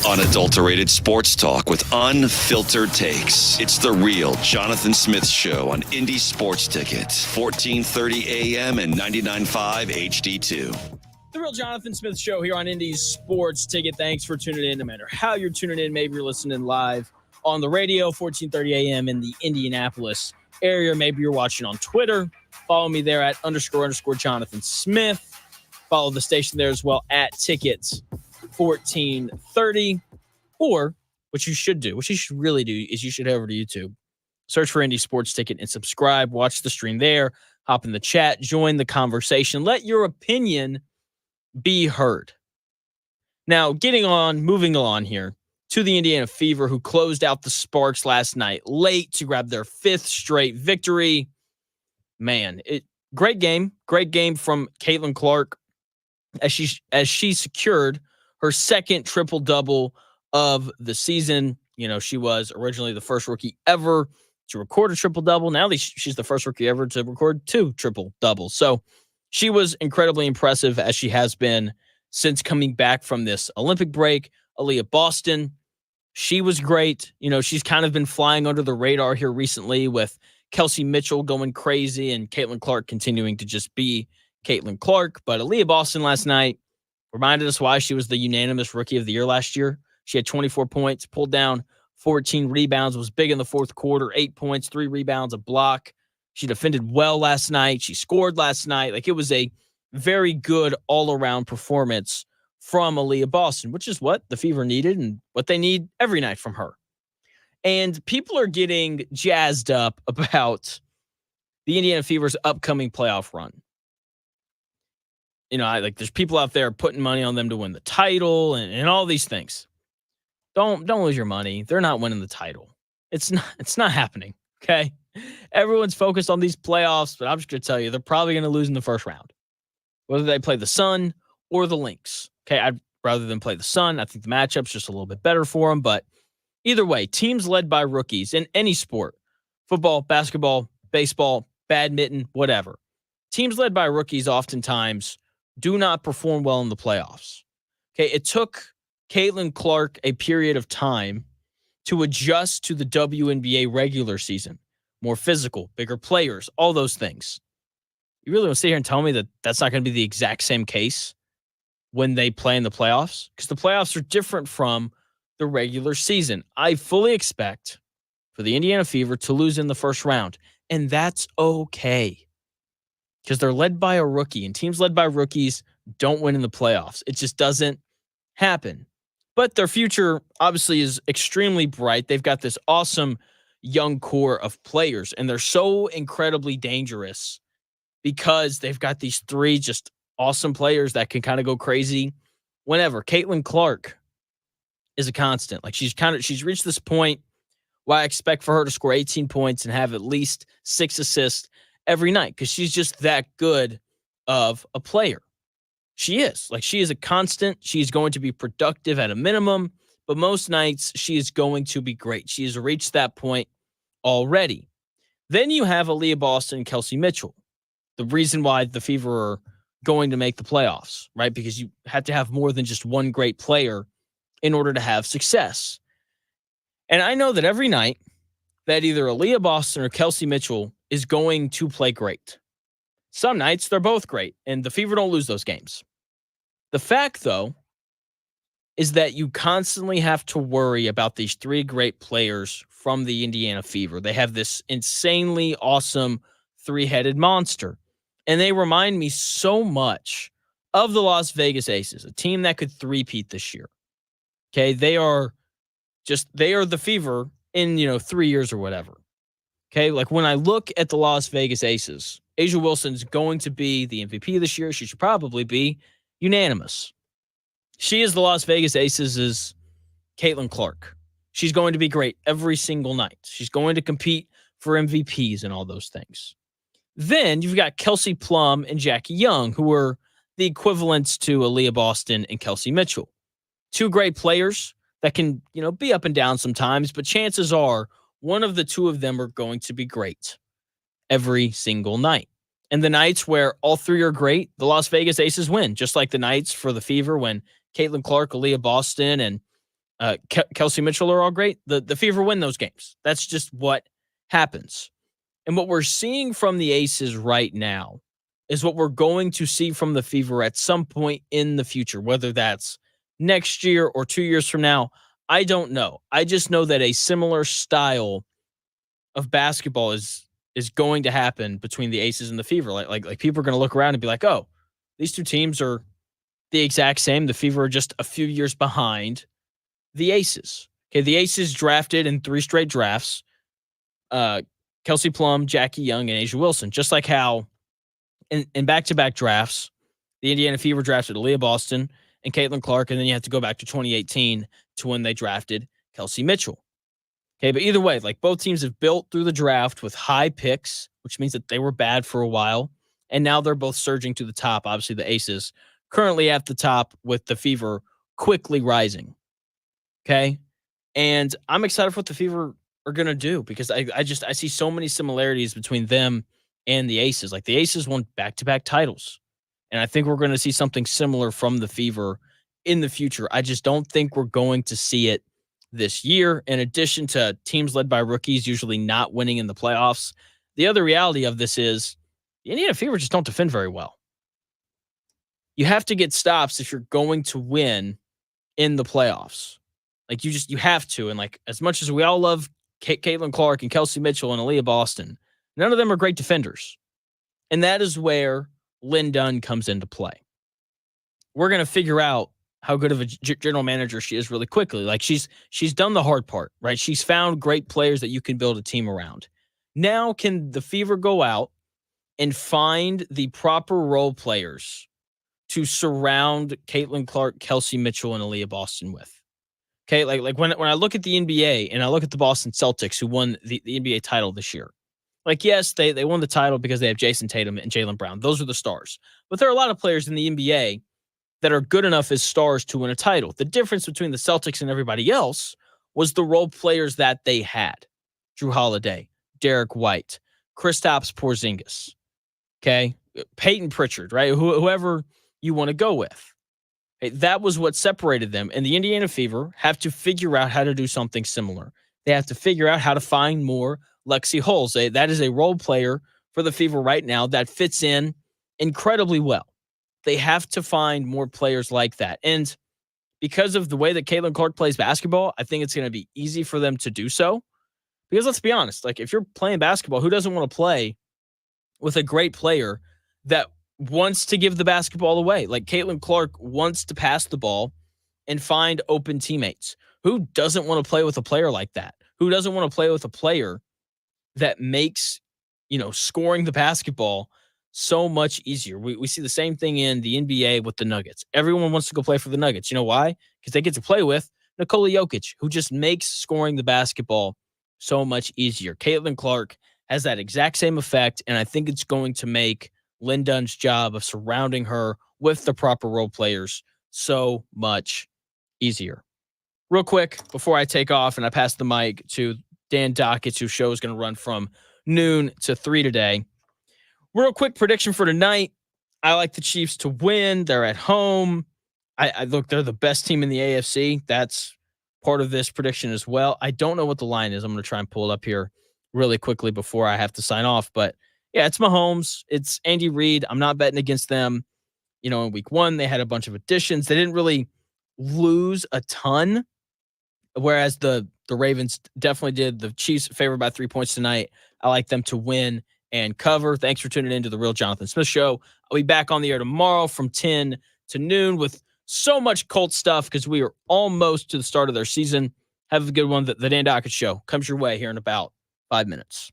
Unadulterated sports talk with unfiltered takes. It's the real Jonathan Smith Show on Indy Sports Ticket, 1430 AM and 99.5 HD2. The real Jonathan Smith Show here on Indy's Sports Ticket. Thanks for tuning in. No matter how you're tuning in, maybe you're listening live on the radio, 1430 AM in the Indianapolis area. Maybe you're watching on Twitter. Follow me there at __ Jonathan Smith. Follow the station there as well at Tickets 1430. Or what you should do, what you should really do, is you should head over to YouTube, search for Indy Sports Ticket and subscribe. Watch the stream there. Hop in the chat. Join the conversation. Let your opinion be heard. Now, moving on here to the Indiana Fever, who closed out the Sparks last night late to grab their 5th straight victory. Man, great game from Caitlin Clark as she secured her 2nd triple-double of the season. You know, she was originally the first rookie ever to record a triple-double. Now she's the first rookie ever to record 2 triple-doubles. So she was incredibly impressive, as she has been since coming back from this Olympic break. Aaliyah Boston, she was great. You know, she's kind of been flying under the radar here recently with Kelsey Mitchell going crazy and Caitlin Clark continuing to just be Caitlin Clark. But Aaliyah Boston last night reminded us why she was the unanimous Rookie of the Year last year. She had 24 points, pulled down 14 rebounds, was big in the 4th quarter, 8 points, 3 rebounds, a block. She defended well last night. She scored last night. Like, it was a very good all-around performance from Aaliyah Boston, which is what the Fever needed and what they need every night from her. And people are getting jazzed up about the Indiana Fever's upcoming playoff run. You know, there's people out there putting money on them to win the title and all these things. Don't lose your money. They're not winning the title. It's not happening. Okay. Everyone's focused on these playoffs, but I'm just going to tell you, they're probably going to lose in the first round, whether they play the Sun or the Lynx. Okay. I'd rather than play the Sun. I think the matchup's just a little bit better for them, but either way, teams led by rookies in any sport, football, basketball, baseball, badminton, whatever. Teams led by rookies oftentimes do not perform well in the playoffs. Okay, it took Caitlin Clark a period of time to adjust to the WNBA regular season. More physical, bigger players, all those things. You really want to sit here and tell me that that's not going to be the exact same case when they play in the playoffs? Because the playoffs are different from the regular season. I fully expect for the Indiana Fever to lose in the first round, and that's okay. Because they're led by a rookie, and teams led by rookies don't win in the playoffs. It just doesn't happen. But their future obviously is extremely bright. They've got this awesome young core of players, and they're so incredibly dangerous because they've got these 3 just awesome players that can kind of go crazy whenever. Caitlin Clark is a constant. Like, she's reached this point where I expect for her to score 18 points and have at least 6 assists every night because she's just that good of a player. She is. Like, she is a constant. She's going to be productive at a minimum, but most nights she is going to be great. She has reached that point already. Then you have Aaliyah Boston and Kelsey Mitchell. The reason why the Fever are going to make the playoffs, right? Because you have to have more than just one great player in order to have success. And I know that every night that either Aaliyah Boston or Kelsey Mitchell is going to play great. Some nights they're both great, and the Fever don't lose those games. The fact, though, is that you constantly have to worry about these 3 great players from the Indiana Fever. They have this insanely awesome 3-headed monster, and they remind me so much of the Las Vegas Aces, a team that could three-peat this year. Okay, they are the Fever in 3 years or whatever. Okay, like when I look at the Las Vegas Aces, Asia Wilson's going to be the MVP this year. She should probably be unanimous. She is the Las Vegas Aces' Caitlin Clark. She's going to be great every single night. She's going to compete for MVPs and all those things. Then you've got Kelsey Plum and Jackie Young, who are the equivalents to Aaliyah Boston and Kelsey Mitchell. 2 great players that can, be up and down sometimes, but chances are one of the 2 of them are going to be great every single night. And the nights where all 3 are great, the Las Vegas Aces win, just like the nights for the Fever when Caitlin Clark, Aaliyah Boston, and Kelsey Mitchell are all great. The Fever win those games. That's just what happens. And what we're seeing from the Aces right now is what we're going to see from the Fever at some point in the future, whether that's next year or 2 years from now. I don't know. I just know that a similar style of basketball is going to happen between the Aces and the Fever. Like people are going to look around and be like, oh, these two teams are the exact same. The Fever are just a few years behind the Aces. Okay, the Aces drafted in 3 straight drafts. Kelsey Plum, Jackie Young, and Asia Wilson. Just like how in back-to-back drafts, the Indiana Fever drafted Aaliyah Boston and Caitlin Clark, and then you have to go back to 2018 to when they drafted Kelsey Mitchell. Okay, but either way, like both teams have built through the draft with high picks, which means that they were bad for a while, and now they're both surging to the top. Obviously, the Aces currently at the top with the Fever quickly rising. Okay, and I'm excited for what the Fever are going to do because I see so many similarities between them and the Aces. Like the Aces won back-to-back titles, and I think we're going to see something similar from the Fever in the future. I just don't think we're going to see it this year. In addition to teams led by rookies usually not winning in the playoffs, the other reality of this is the Indiana Fever just don't defend very well. You have to get stops if you're going to win in the playoffs. Like you have to. And like as much as we all love Caitlin Clark and Kelsey Mitchell and Aaliyah Boston, none of them are great defenders. And that is where Lynn Dunn comes into play. We're going to figure out how good of a general manager she is really quickly. Like she's done the hard part, right? She's found great players that you can build a team around. Now can the Fever go out and find the proper role players to surround Caitlin Clark, Kelsey Mitchell, and Aaliyah Boston with? Okay, like when I look at the NBA and I look at the Boston Celtics who won the NBA title this year, like yes, they won the title because they have Jason Tatum and Jaylen Brown. Those are the stars. But there are a lot of players in the NBA that are good enough as stars to win a title. The difference between the Celtics and everybody else was the role players that they had. Drew Holiday, Derek White, Kristaps Porzingis, okay? Peyton Pritchard, right? Whoever you want to go with. Okay, that was what separated them. And the Indiana Fever have to figure out how to do something similar. They have to figure out how to find more Lexi Hulls. That is a role player for the Fever right now that fits in incredibly well. They have to find more players like that. And because of the way that Caitlin Clark plays basketball, I think it's going to be easy for them to do so. Because let's be honest, like if you're playing basketball, who doesn't want to play with a great player that wants to give the basketball away? Like Caitlin Clark wants to pass the ball and find open teammates. Who doesn't want to play with a player like that? Who doesn't want to play with a player that makes, scoring the basketball so much easier? We see the same thing in the NBA with the Nuggets. Everyone wants to go play for the Nuggets. You know why? Because they get to play with Nikola Jokic, who just makes scoring the basketball so much easier. Caitlin Clark has that exact same effect, and I think it's going to make Lynn Dunn's job of surrounding her with the proper role players so much easier. Real quick, before I take off and I pass the mic to Dan Dockett, whose show is going to run from noon to 3 today. Real quick prediction for tonight. I like the Chiefs to win. They're at home. I look, they're the best team in the AFC. That's part of this prediction as well. I don't know what the line is. I'm going to try and pull it up here really quickly before I have to sign off. But yeah, it's Mahomes. It's Andy Reid. I'm not betting against them. In week 1, they had a bunch of additions. They didn't really lose a ton, whereas the Ravens definitely did. The Chiefs favored by 3 points tonight. I like them to win and cover. Thanks for tuning in to The Real Jonathan Smith Show. I'll be back on the air tomorrow from 10 to noon with so much Colts stuff because we are almost to the start of their season. Have a good one. The Dan Dockett Show comes your way here in about 5 minutes.